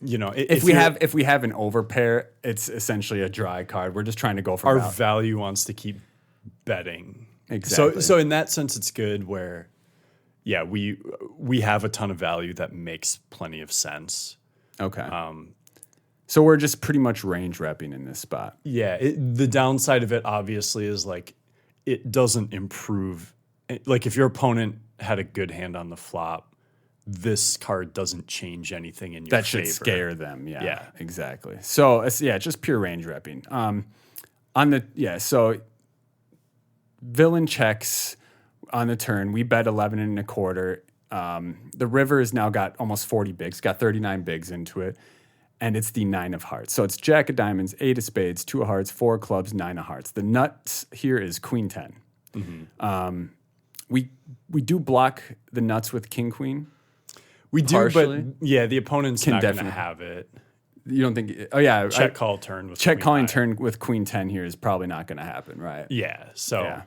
you know, if we have an overpair, it's essentially a dry card. We're just trying to go for our value wants to keep betting. Exactly. So in that sense, it's good where, yeah, we have a ton of value that makes plenty of sense. Okay. So we're just pretty much range repping in this spot. Yeah. The downside of it obviously is like it doesn't improve. Like if your opponent had a good hand on the flop, this card doesn't change anything in your favor. That should scare them. Yeah. Yeah. Exactly. So just pure range repping. So villain checks on the turn. We bet 11 1/4. The river has now got almost 40 bigs, got 39 bigs into it. And it's the 9 of hearts. So it's jack of diamonds, 8 of spades, 2 of hearts, 4 of clubs, 9 of hearts. The nuts here is queen 10. Mm-hmm. We do block the nuts with king queen. We do, partially. But yeah, the opponent's not going to have it. You don't think? Oh yeah, check call turn with check queen calling 9. Turn with queen 10 here is probably not going to happen, right? Yeah. So. Yeah.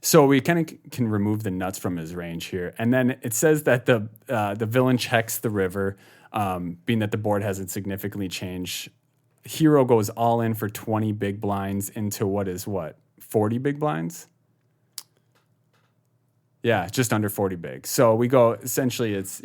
So we kind of can remove the nuts from his range here, and then it says that the villain checks the river. Being that the board hasn't significantly changed, hero goes all in for 20 big blinds into 40 big blinds? Yeah, just under 40 big. So we go, essentially it's,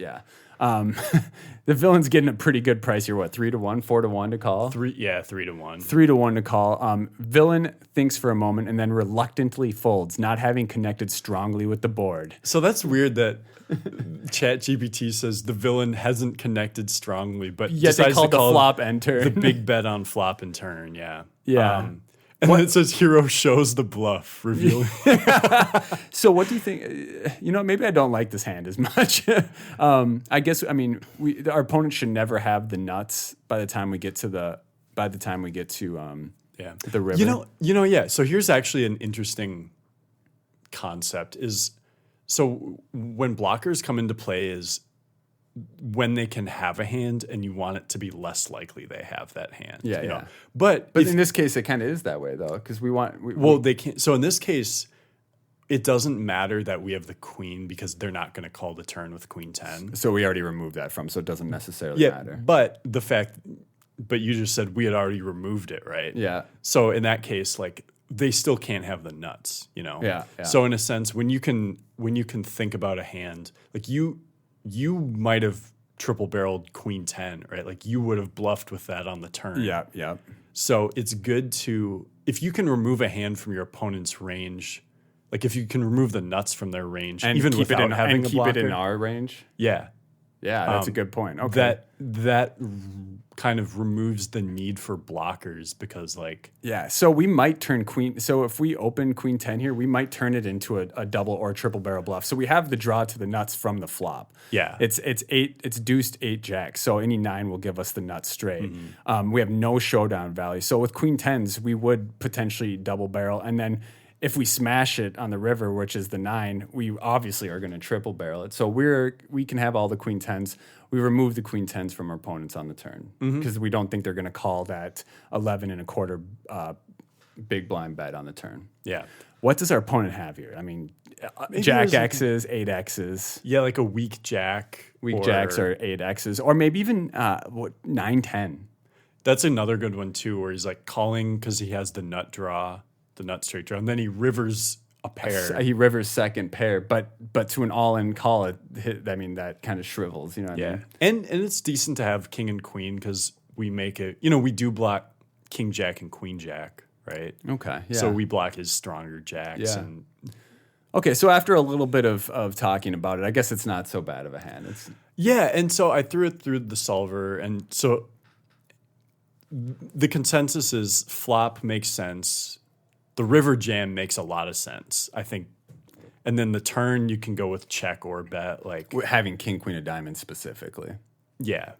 the villain's getting a pretty good price here. 3 to 1, 4 to 1 to call? 3 to 1. 3 to 1 to call. Villain thinks for a moment and then reluctantly folds, not having connected strongly with the board. So that's weird that ChatGPT says the villain hasn't connected strongly, but yet they called the flop and turn. The big bet on flop and turn, yeah. Yeah. And then it says hero shows the bluff, revealing. So what do you think? Maybe I don't like this hand as much. I guess, our opponent should never have the nuts by the time we get to the river. Yeah. So here's actually an interesting concept so when blockers come into play is when they can have a hand and you want it to be less likely they have that hand. Yeah. But in this case, it kind of is that way though, because they can't. So in this case, it doesn't matter that we have the queen because they're not going to call the turn with queen 10. So we already removed that so it doesn't necessarily matter. But but you just said we had already removed it, right? Yeah. So in that case, like they still can't have the nuts, Yeah. So in a sense, when you can think about a hand, like you might have triple barreled queen 10, right? Like you would have bluffed with that on the turn. Yeah. So it's good to, if you can remove a hand from your opponent's range, like if you can remove the nuts from their range, And even keep without having and a keep blocker, it in our range. yeah, Yeah, that's a good point. Okay. that kind of removes the need for blockers because like Yeah, so we might turn queen. So if we open queen 10 here, we might turn it into a double or triple barrel bluff. So we have the draw to the nuts from the flop. Yeah. it's deuced 8 jack. So any 9 will give us the nuts straight. We have no showdown value. So with queen 10s, we would potentially double barrel, and then if we smash it on the river, which is the 9, we obviously are going to triple barrel it. So we can have all the queen 10s. We remove the queen 10s from our opponents on the turn because we don't think they're going to call that 11 and a quarter big blind bet on the turn. yeah. What does our opponent have here? I mean, Maybe jack there's like X's, 8 X's. Yeah, like a weak jack. Weak jacks are 8 X's, or maybe even 9, 10. That's another good one too, where he's like calling because he has the nut draw, the nut straight draw, and then he rivers a pair. He rivers second pair, but to an all-in call, that kind of shrivels. You know what I mean? And it's decent to have king and queen because we make it. You know, we do block king jack and queen jack, right? Okay. Yeah. So we block his stronger jacks. Yeah. And Okay, so after a little bit of talking about it, I guess it's not so bad of a hand. It's yeah, and so I threw it through the solver, and so the consensus is flop makes sense. The river jam makes a lot of sense, I think. And then the turn, you can go with check or bet. Like having king, queen of diamonds specifically. yeah.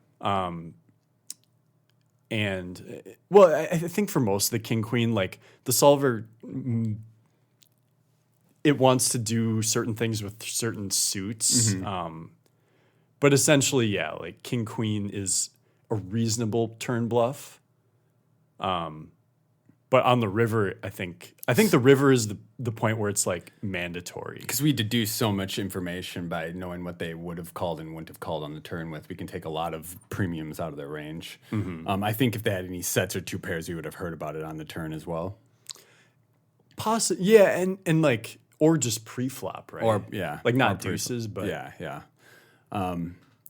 And well, I think for most of the king, queen, like the solver, it wants to do certain things with certain suits. But essentially, yeah, like king, queen is a reasonable turn bluff. But on the river, I think the river is the point where it's like mandatory. Because we deduce so much information by knowing what they would have called and wouldn't have called on the turn with. We can take a lot of premiums out of their range. I think if they had any sets or 2 pairs, we would have heard about it on the turn as well. Yeah, and like, or just pre-flop, right? Or, yeah. Like not or pre- deuces, but Yeah.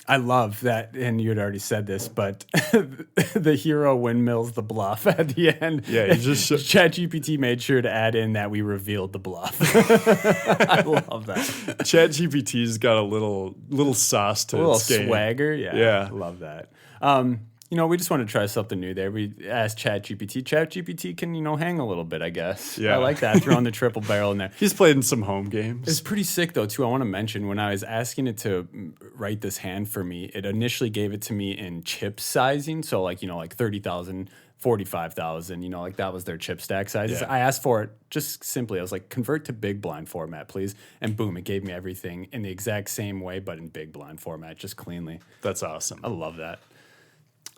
I love that, and you had already said this, but the hero windmills the bluff at the end. Yeah, you just ChatGPT made sure to add in that we revealed the bluff. I love that. ChatGPT's got a little sauce to A little its game. swagger. Yeah. I love that. We just want to try something new there. We asked ChatGPT. ChatGPT can, hang a little bit, I guess. Yeah. I like that, throwing the triple barrel in there. He's played in some home games. It's pretty sick, though, too. I want to mention, when I was asking it to write this hand for me, it initially gave it to me in chip sizing. So, like 30,000, 45,000, like that was their chip stack sizes. Yeah. I asked for it just simply. I was like, convert to big blind format, please. And boom, it gave me everything in the exact same way, but in big blind format, just cleanly. That's awesome. I love that.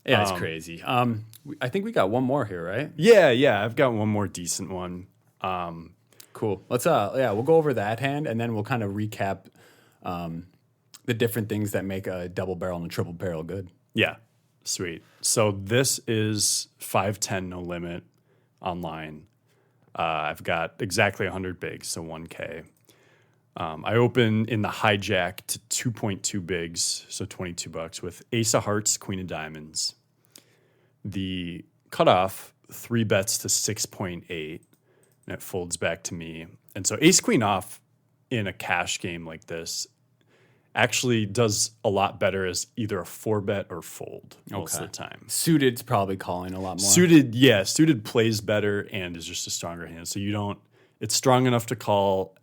Yeah, it's crazy. I think we got one more here, right? Yeah. I've got one more decent one. Cool. Let's we'll go over that hand, and then we'll kind of recap the different things that make a double barrel and a triple barrel good. Yeah, sweet. So this is 510 no limit online. I've got exactly 100 bigs, so 1K. I open in the hijack to 2.2 bigs, so $22 with ace of hearts, queen of diamonds. The cutoff, 3 bets to 6.8, and it folds back to me. And so ace queen off in a cash game like this actually does a lot better as either a 4-bet or fold most of the time. Suited's probably calling a lot more. Suited plays better and is just a stronger hand. So it's strong enough to call,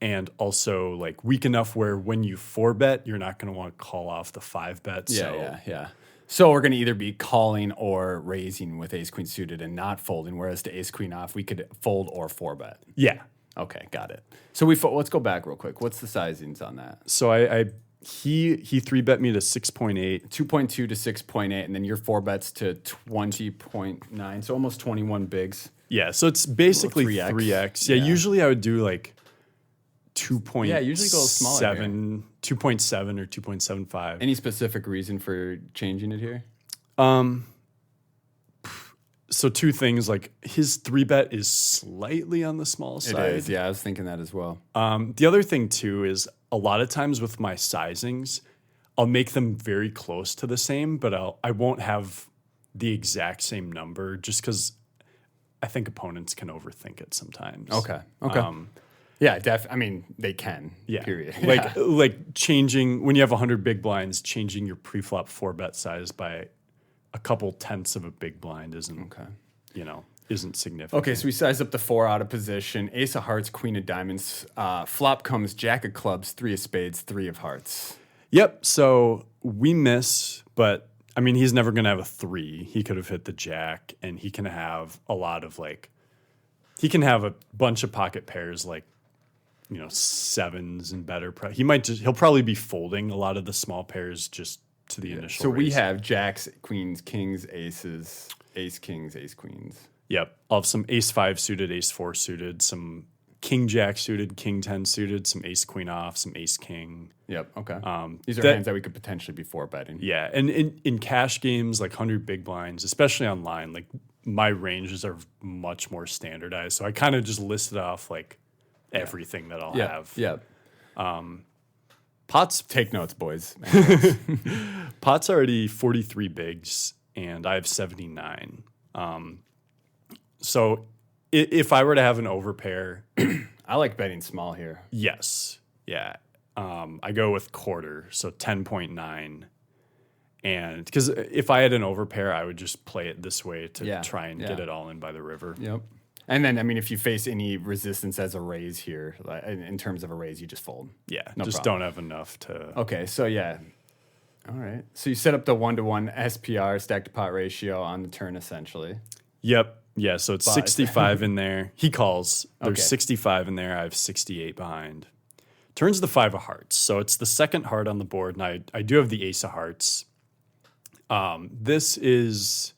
and also like weak enough where when you 4-bet, you're not going to want to call off the 5-bet. Yeah. So we're going to either be calling or raising with ace queen suited and not folding, whereas to ace queen off, we could fold or 4-bet. Yeah. Okay, got it. So let's go back real quick. What's the sizings on that? So he 3-bet me to 6.8. 2.2 to 6.8, and then your 4-bets to 20.9, so almost 21 bigs. Yeah, so it's basically 3x. Yeah, usually I would do like 2.7. Yeah, usually go smaller here. 2.7 or 2.75. Any specific reason for changing it here? So 2 things, like his 3-bet is slightly on the small side. It is, yeah, I was thinking that as well. The other thing too is a lot of times with my sizings, I'll make them very close to the same, but I won't have the exact same number just because I think opponents can overthink it sometimes. Okay. Yeah, I mean, they can. Yeah. Period. Like changing when you have 100 big blinds, changing your pre-flop 4-bet size by a couple tenths of a big blind isn't isn't significant. Okay, so we size up the 4 out of position. Ace of hearts, queen of diamonds. Flop comes jack of clubs, 3 of spades, 3 of hearts. Yep. So we miss, but I mean, he's never going to have a 3. He could have hit the jack, and he can have a lot of he can have a bunch of pocket pairs like, 7s and better. He'll probably be folding a lot of the small pairs just to the initial So raise. we have jacks, queens, kings, aces, ace kings, ace queens. Yep. I'll have some ace 5 suited, ace 4 suited, some king jack suited, king 10 suited, some ace queen off, some ace king. Yep. Okay. These are hands that we could potentially be 4-betting. Yeah. And in cash games, like 100 big blinds, especially online, like my ranges are much more standardized. So I kind of just listed off like everything that I'll have. Yeah. Pots, Take notes, boys. Pot's already 43 bigs, and I have 79. So if I were to have an overpair, I like betting small here. yes. Yeah. I go with quarter, so 10.9. And because if I had an overpair, I would just play it this way to try and get it all in by the river. Yep. And then, I mean, if you face any resistance as a raise here, like in terms of a raise, you just fold. Yeah. No just problem. don't have enough to. Okay, so yeah. All right. So you set up the 1-to-1 SPR, stack to pot ratio on the turn, essentially. Yep. Yeah. So it's 65 in there. He calls. There's Okay. 65 in there. I have 68 behind. Turns the 5 of hearts. So it's the second heart on the board. And I do have the ace of hearts. This is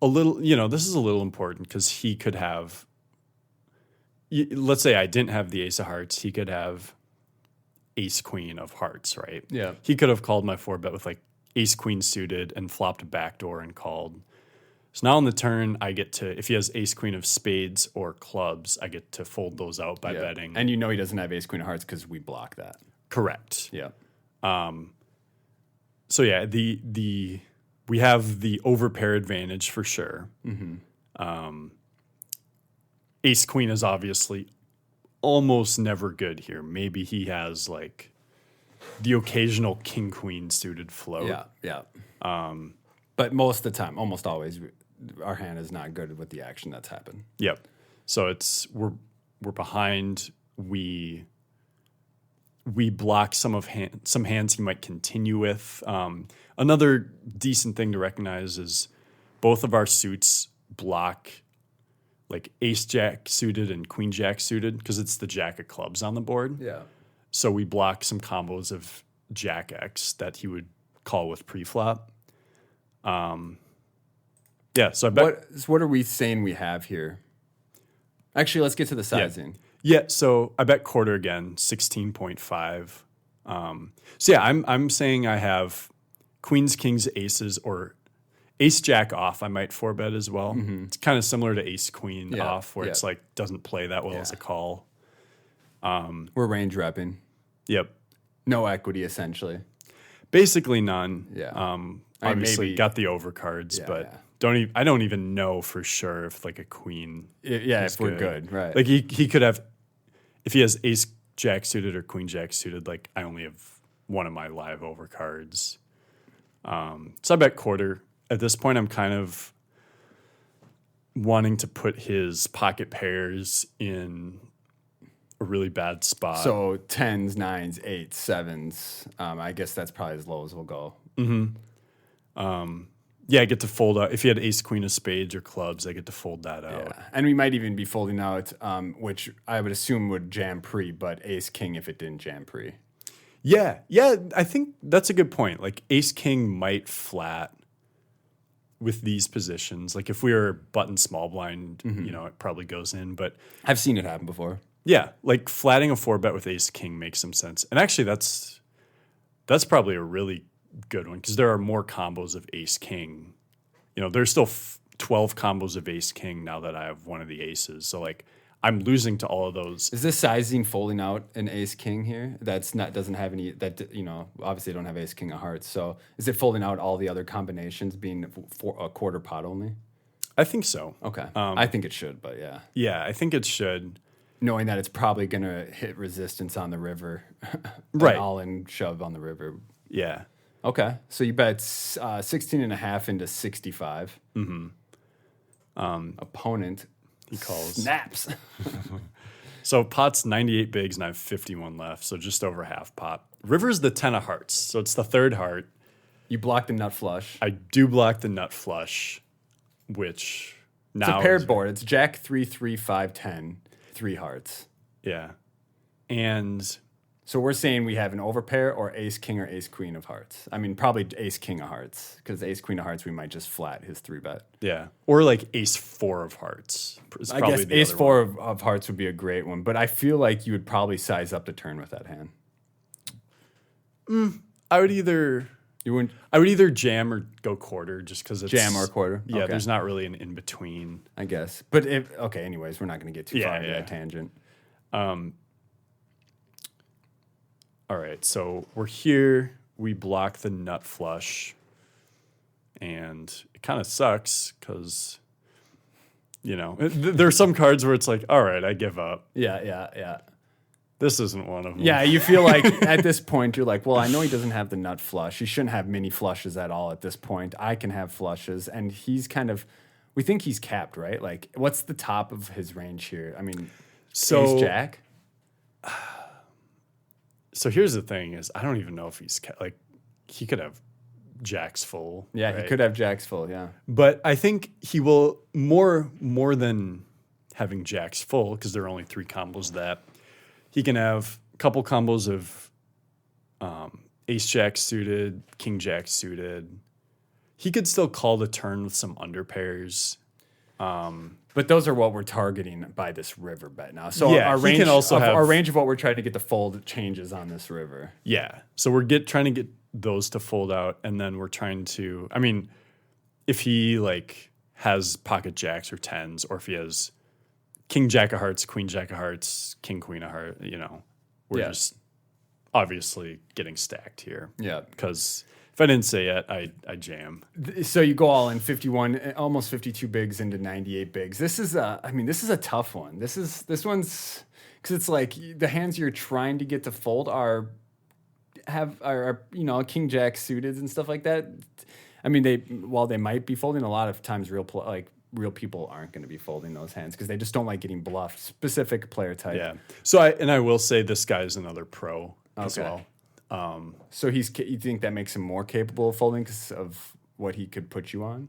a little, this is a little important because he could have, let's say I didn't have the ace of hearts. He could have ace queen of hearts, right? Yeah. He could have called my 4-bet with like ace queen suited and flopped a backdoor and called. So now on the turn, I get to, if he has ace queen of spades or clubs, I get to fold those out by betting. And he doesn't have ace queen of hearts because we block that. Correct. Yeah. So yeah, we have the overpair advantage for sure. Ace queen is obviously almost never good here. Maybe he has like the occasional king queen suited float. Yeah. But most of the time, almost always, our hand is not good with the action that's happened. Yep. So it's we're behind. We block some hands he might continue with. Another decent thing to recognize is both of our suits block like ace jack suited and queen jack suited because it's the jack of clubs on the board. Yeah. So we block some combos of jack X that he would call with pre-flop. Yeah, so I bet. What are we saying we have here? Actually, let's get to the sizing. Yeah, so I bet quarter again, 16.5. So yeah, I'm saying I have queens, kings, aces, or ace jack off. I might 4-bet as well. It's kind of similar to ace queen off, where it's like doesn't play that well as a call. We're range repping. Yep, No equity, essentially. basically none. Yeah. Obviously maybe- got the overcards, but yeah. I don't even know for sure if like a queen. Yeah, is if we're good, right. Like he could have, if he has ace jack suited or queen jack suited. Like I only have one of my live overcards. So I bet quarter. At this point, I'm kind of wanting to put his pocket pairs in a really bad spot. So 10s, 9s, 8s, 7s. I guess that's probably as low as we'll go. Yeah, I get to fold out. If he had ace queen of spades or clubs, I get to fold that out. Yeah. And we might even be folding out, which I would assume would jam pre, but ace king if it didn't jam pre. Yeah, I think that's a good point. Like ace king might flat with these positions. Like if we were button small blind, it probably goes in. But I've seen it happen before. yeah, like flatting a 4-bet with ace king makes some sense. And actually, that's probably a really good one because there are more combos of ace king. There's still 12 combos of ace king now that I have one of the aces. So like I'm losing to all of those. Is this sizing folding out an ace king here? That's not doesn't have any that obviously don't have ace king of hearts. So is it folding out all the other combinations being for a quarter pot only? I think so. Okay, I think it should, but yeah. Yeah, I think it should. Knowing that it's probably going to hit resistance on the river, Right? All in shove on the river. Yeah. Okay, so you bet 16 and a half into 65. Opponent He calls. snaps. So pot's 98 bigs and I have 51 left, so just over half pot. River's the 10 of hearts, so it's the third heart. You block the nut flush. I do block the nut flush, which It's now a paired board. It's Jack 3, 3, 5, 10, 3 hearts. Yeah. And So we're saying we have an overpair or ace king or ace queen of hearts. I mean, probably ace king of hearts, because ace queen of hearts, we might just flat his 3-bet. yeah, or like ace 4 of hearts. Is I probably guess the ace other 4 one. of hearts would be a great one, but I feel like you would probably size up the turn with that hand. I would either You wouldn't jam or go quarter just because it's jam or quarter? Yeah, Okay. there's not really an in between. I guess. But anyways, we're not going to get too Yeah, far into yeah. that tangent. All right, so we're here. We block the nut flush, and it kind of sucks because, there are some cards where it's like, all right, I give up. Yeah. This isn't one of them. Yeah, you feel like at this point, you're like, well, I know he doesn't have the nut flush. He shouldn't have many flushes at all at this point. I can have flushes. And he's we think he's capped, right? Like, what's the top of his range here? I mean, So ace jack? So here's the thing: is I don't even know if he could have jacks full. Yeah, right? he could have jacks full, yeah. But I think he will more than having jacks full, because there are only 3 combos that he can have a couple combos of ace jack suited, king jack suited. He could still call the turn with some underpairs. But those are what we're targeting by this river bet now. So Yeah, our he range, can also have- our range of what we're trying to get to fold changes on this river. Yeah. So we're trying to get those to fold out, and then we're trying to, I mean, if he has pocket jacks or 10s, or if he has king jack of hearts, queen jack of hearts, king queen of hearts, we're Yeah. just obviously getting stacked here. Yeah. Because if I didn't say it, I jam. So you go all in 51, almost 52 bigs into 98 bigs. This is a tough one. This one's because it's like the hands you're trying to get to fold are king jack suited and stuff like that. I mean, while they might be folding, a lot of times real people aren't going to be folding those hands because they just don't like getting bluffed. Specific player type. Yeah. So I will say this guy's another pro as Okay. well. So you think that makes him more capable of folding because of what he could put you on?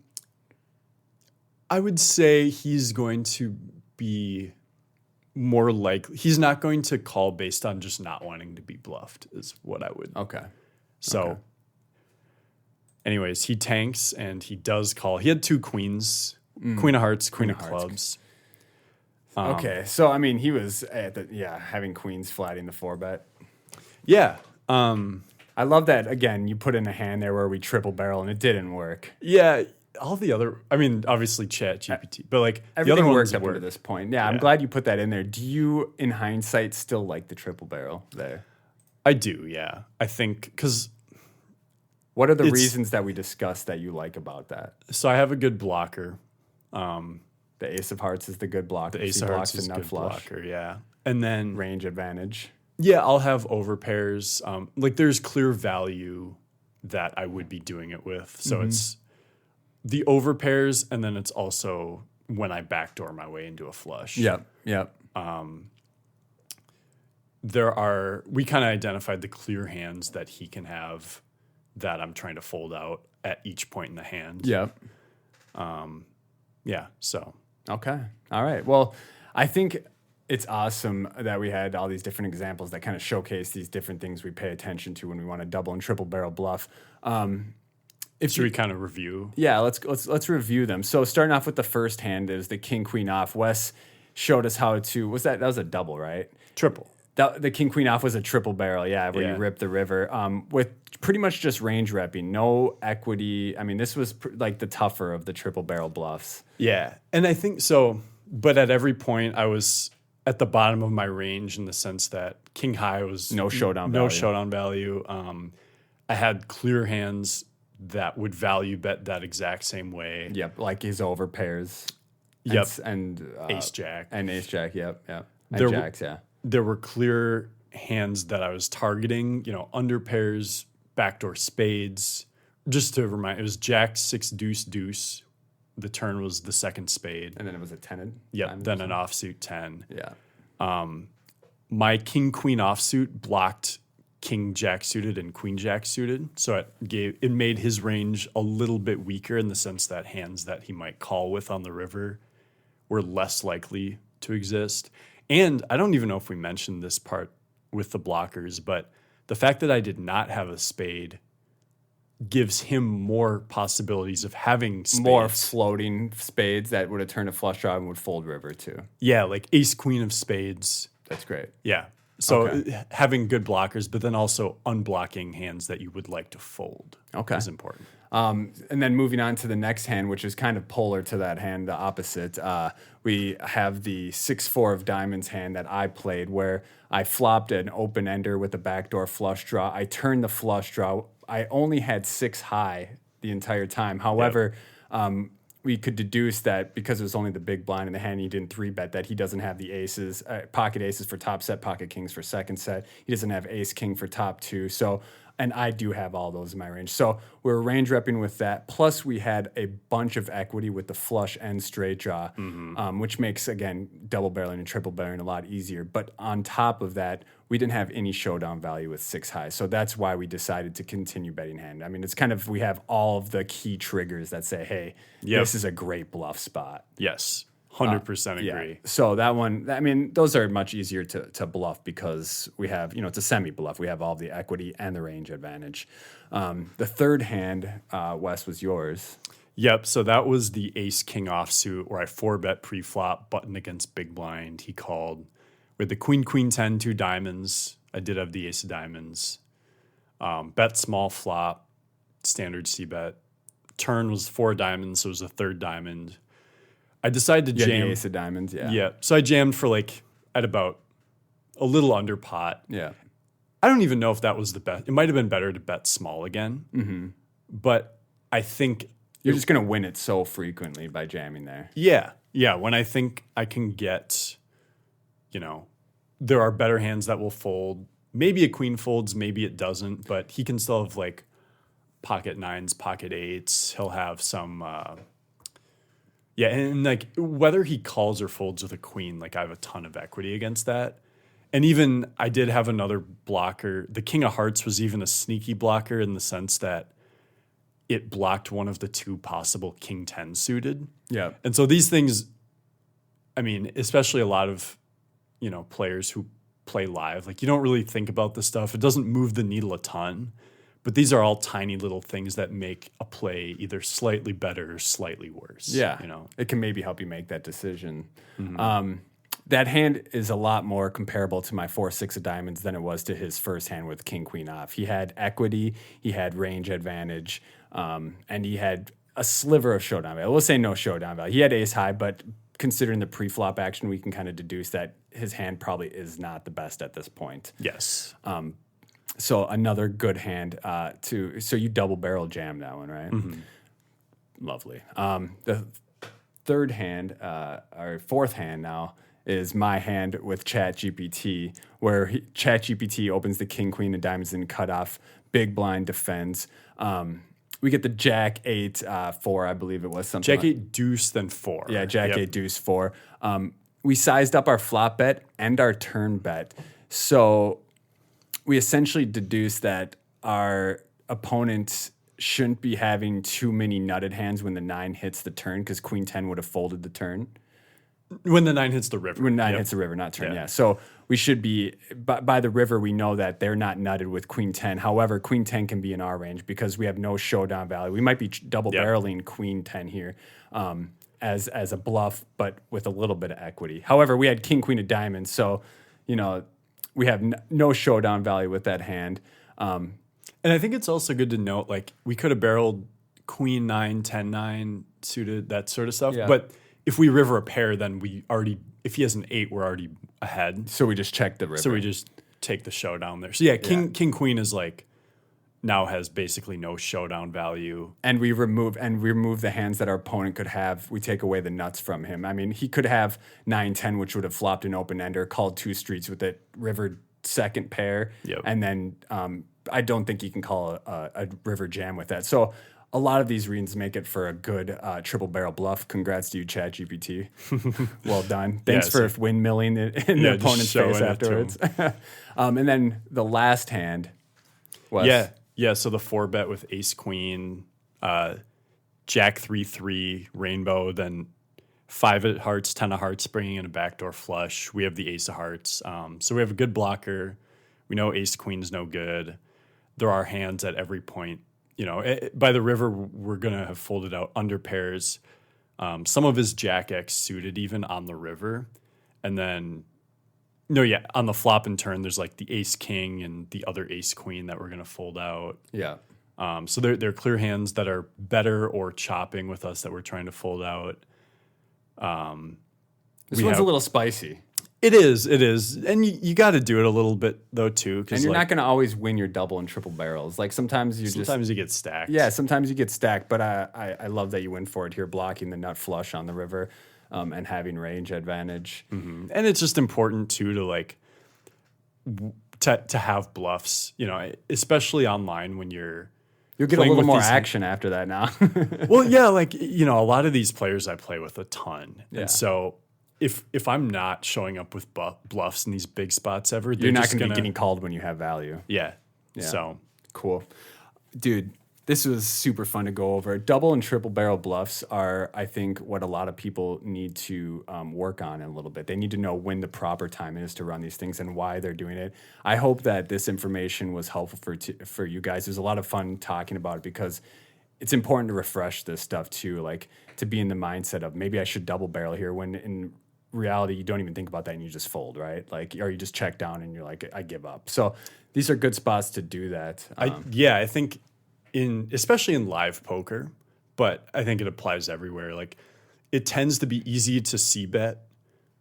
I would say he's going to be more likely. He's not going to call based on just not wanting to be bluffed, is what I would. Okay. So, anyways, he tanks and he does call. He had 2 queens, queen of hearts, queen of clubs. Okay. So, I mean, he was having queens flatting the 4-bet. Yeah. I love that. Again, you put in a hand there where we triple barrel and it didn't work. Yeah. All the other, I mean, obviously Chat GPT, but the Everything other worked ones up work. to this point. Yeah, I'm glad you put that in there. Do you, in hindsight, still like the triple barrel there? I do, yeah. I think, because, What are the reasons that we discussed that you like about that? so I have a good blocker. The ace of hearts is the good blocker. The ace So of he hearts blocks is the a nut good flush. blocker, yeah. And then, Range advantage. yeah, I'll have overpairs. There's clear value that I would be doing it with. So it's the overpairs, and then it's also when I backdoor my way into a flush. Yep. We kind of identified the clear hands that he can have that I'm trying to fold out at each point in the hand. Yep. Yeah, so. Okay. All right. Well, I think it's awesome that we had all these different examples that kind of showcase these different things we pay attention to when we want to double and triple barrel bluff. Should we kind of review? Yeah, let's review them. So starting off with the first hand is the king queen off. Wes showed us how to. That was a double, right? Triple. The king queen off was a triple barrel, where Yeah. you rip the river with pretty much just range repping, no equity. I mean, this was like the tougher of the triple barrel bluffs. Yeah, and I think so. But at every point, I was at the bottom of my range in the sense that king high was No showdown no value. showdown value. I had clear hands that would value bet that exact same way. Yep, like his over pairs. Yep. And Ace jack. And ace jack, yep. And There- jacks, yeah. There were clear hands that I was targeting, under pairs, backdoor spades. Just to remind, it was jack, 6, deuce, deuce. The turn was the second spade. And then it was a tenant. Yep. Then an offsuit 10. Yeah. My king queen offsuit blocked king jack suited and queen jack suited, so it made his range a little bit weaker in the sense that hands that he might call with on the river were less likely to exist. And I don't even know if we mentioned this part with the blockers, but the fact that I did not have a spade gives him more possibilities of having spades. More floating spades that would have turned a flush draw and would fold river too. Yeah, like ace queen of spades. That's great. Yeah. So Okay. having good blockers, but then also unblocking hands that you would like to fold is important. And then moving on to the next hand, which is kind of polar to that hand, the opposite. We have the 6-4 of diamonds hand that I played, where I flopped an open ender with a backdoor flush draw. I turned the flush draw. I only had 6 high the entire time. However, we could deduce that because it was only the big blind in the hand, he didn't 3-bet, that he doesn't have the aces, pocket aces for top set, pocket kings for second set. He doesn't have ace king for top 2. So, and I do have all those in my range. So we're range repping with that. Plus we had a bunch of equity with the flush and straight draw, which makes, again, double barreling and triple barreling a lot easier. But on top of that, we didn't have any showdown value with 6 high. So that's why we decided to continue betting hand. I mean, it's kind of, we have all of the key triggers that say, hey, this is a great bluff spot. Yes, 100% agree. Yeah. So that one, I mean, those are much easier to bluff because we have, it's a semi-bluff. We have all the equity and the range advantage. The third hand, Wes, was yours. Yep, so that was the ace-king offsuit where I 4-bet pre-flop, button against big blind. He called with the queen-queen-10, 2 diamonds. I did have the ace of diamonds. Bet small flop, standard c-bet. Turn was 4 diamonds, so it was a third diamond. I decided to jam. The ace of diamonds, yeah. Yeah, so I jammed for at about a little under pot. Yeah. I don't even know if that was the best. It might have been better to bet small again. But I think You're just going to win it so frequently by jamming there. Yeah. When I think I can get, there are better hands that will fold. Maybe a queen folds, maybe it doesn't, but he can still have pocket 9s, pocket 8s. He'll have some, and whether he calls or folds with a queen, I have a ton of equity against that. And even I did have another blocker. The king of hearts was even a sneaky blocker in the sense that it blocked one of the 2 possible king 10 suited. Yeah. And so these things, I mean, especially a lot of, players who play live, you don't really think about this stuff. It doesn't move the needle a ton, but these are all tiny little things that make a play either slightly better or slightly worse. Yeah. It can maybe help you make that decision. That hand is a lot more comparable to my 4-6 of diamonds than it was to his first hand with king queen off. He had equity, he had range advantage, and he had a sliver of showdown value. We'll say no showdown value. He had ace high, but considering the pre-flop action, we can kind of deduce that his hand probably is not the best at this point. Yes. So another good hand so you double barrel jam that one, right? Lovely. The third hand, or fourth hand now, is my hand with ChatGPT, where ChatGPT opens the king, queen, and diamonds and cut off. Big blind defends. We get the jack 8, 4, I believe it was something. Jack 8 deuce, then 4. Yeah, jack 8 deuce 4. We sized up our flop bet and our turn bet. So we essentially deduced that our opponent shouldn't be having too many nutted hands when the 9 hits the turn, because queen 10 would have folded the turn. When the 9 hits the river. When 9 hits the river, not turn, yeah. So we should be, by the river, we know that they're not nutted with queen 10. However, queen 10 can be in our range because we have no showdown value. We might be double barreling queen 10 here as a bluff, but with a little bit of equity. However, we had king, queen of diamonds, so, we have no showdown value with that hand. And I think it's also good to note, we could have barreled queen 9, 10, 9 suited, that sort of stuff. Yeah. But if we river a pair, then if he has an 8, ahead. So we just check the river. So we just take the showdown there. So yeah, king queen is like now has basically no showdown value. And we remove the hands that our opponent could have. We take away the nuts from him. I mean, he could have 9-10, which would have flopped an open ender, called 2 streets with it, river second pair. Yep. And then I don't think he can call a river jam with that. So a lot of these readings make it for a good triple barrel bluff. Congrats to you, ChatGPT. Well done. Thanks for windmilling it in the opponent's face afterwards. And then the last hand was... Yeah, so the 4-bet with ace queen, jack 3-3, rainbow, then 5 of hearts, 10 of hearts, bringing in a backdoor flush. We have the ace of hearts. So we have a good blocker. We know ace queen's no good. There are hands at every point. You know, by the river, we're going to have folded out under pairs. Some of his jack X suited even on the river. And then... on the flop and turn, there's like the ace king and the other ace queen that we're going to fold out. Yeah. So they're clear hands that are better or chopping with us that we're trying to fold out. This one's a little spicy. It is. And you got to do it a little bit, though, too. And you're not going to always win your double and triple barrels. Like sometimes you get stacked. Yeah, sometimes you get stacked. But I love that you win for it here, blocking the nut flush on the river. And having range advantage. Mm-hmm. And it's just important, too, to like to have bluffs, you know, especially online when you'll get a little more action after that now. Well, yeah, like, you know, a lot of these players I play with a ton. Yeah. And so if I'm not showing up with bluffs in these big spots ever, you're not going to be getting called when you have value. Yeah. So cool. Dude, this was super fun to go over. Double and triple barrel bluffs are, I think, what a lot of people need to work on a little bit. They need to know when the proper time is to run these things and why they're doing it. I hope that this information was helpful for you guys. There's a lot of fun talking about it because it's important to refresh this stuff too, like to be in the mindset of maybe I should double barrel here when in reality you don't even think about that and you just fold, right? Like, or you just check down and you're like, I give up. So these are good spots to do that. I think... especially in live poker, but I think it applies everywhere. Like it tends to be easy to c-bet.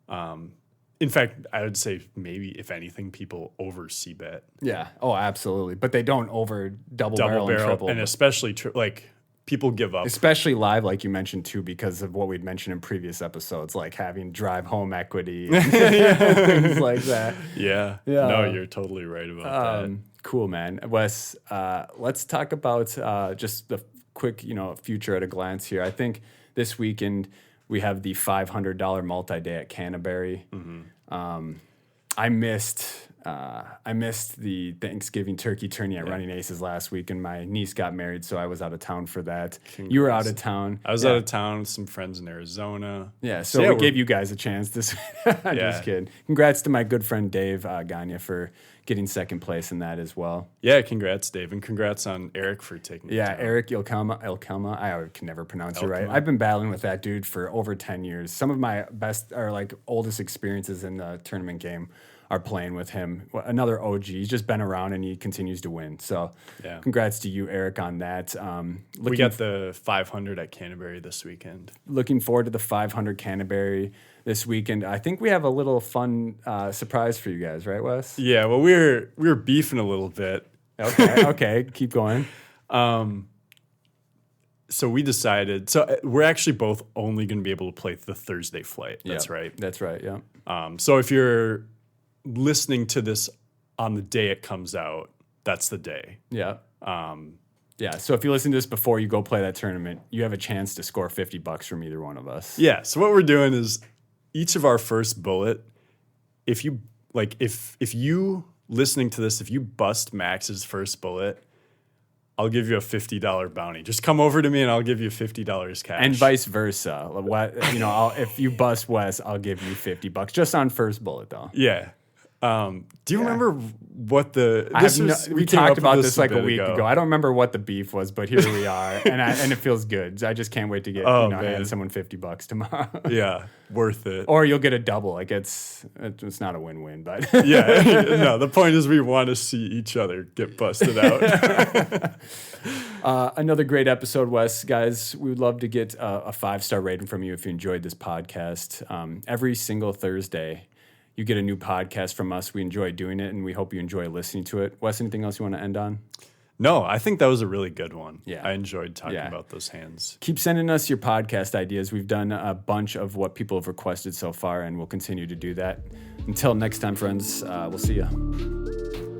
In fact, I would say maybe if anything, people over c-bet. Yeah. Oh, absolutely. But they don't over double barrel and triple. And especially like people give up. Especially live, like you mentioned too, because of what we'd mentioned in previous episodes, like having drive home equity, and things like that. Yeah. No, you're totally right about that. Cool, man. Wes, let's talk about just the quick, future at a glance here. I think this weekend we have the $500 multi-day at Canterbury. Mm-hmm. I missed the Thanksgiving turkey tourney at Running Aces last week, and my niece got married, so I was out of town for that. Congrats. You were out of town. I was out of town with some friends in Arizona. Yeah, so we gave you guys a chance this week. I'm just kidding. Congrats to my good friend Dave Gagne for getting second place in that as well. Yeah, congrats, Dave, and congrats on Eric for taking it. Yeah, Eric Ilkema. I can never pronounce it right. I've been battling with that dude for over 10 years. Some of my best or like oldest experiences in the tournament game are playing with him. Another OG. He's just been around and he continues to win. So congrats to you, Eric, on that. We got the 500 at Canterbury this weekend. Looking forward to the 500 Canterbury this weekend. I think we have a little fun surprise for you guys, right, Wes? Yeah, well, we were beefing a little bit. Okay, keep going. So we decided, we're actually both only going to be able to play the Thursday flight. That's right. That's right, yeah. So if you're listening to this on the day it comes out, that's the day. Yeah. So if you listen to this before you go play that tournament, you have a chance to score $50 from either one of us. Yeah. So what we're doing is each of our first bullet, if you listening to this, if you bust Max's first bullet, I'll give you a $50 bounty. Just come over to me and I'll give you $50 cash. And vice versa. If you bust Wes, I'll give you $50 just on first bullet though. Yeah. Do you remember what we talked about this like a week ago. I don't remember what the beef was, but here we are, and it feels good. I just can't wait to get hand someone $50 tomorrow. Yeah, worth it. Or you'll get a double. Like it's not a win-win, but yeah. No, the point is we want to see each other get busted out. Another great episode, Wes. Guys, we would love to get a 5-star rating from you if you enjoyed this podcast. Every single Thursday, you get a new podcast from us. We enjoy doing it, and we hope you enjoy listening to it. Wes, anything else you want to end on? No, I think that was a really good one. Yeah. I enjoyed talking about those hands. Keep sending us your podcast ideas. We've done a bunch of what people have requested so far, and we'll continue to do that. Until next time, friends, we'll see you.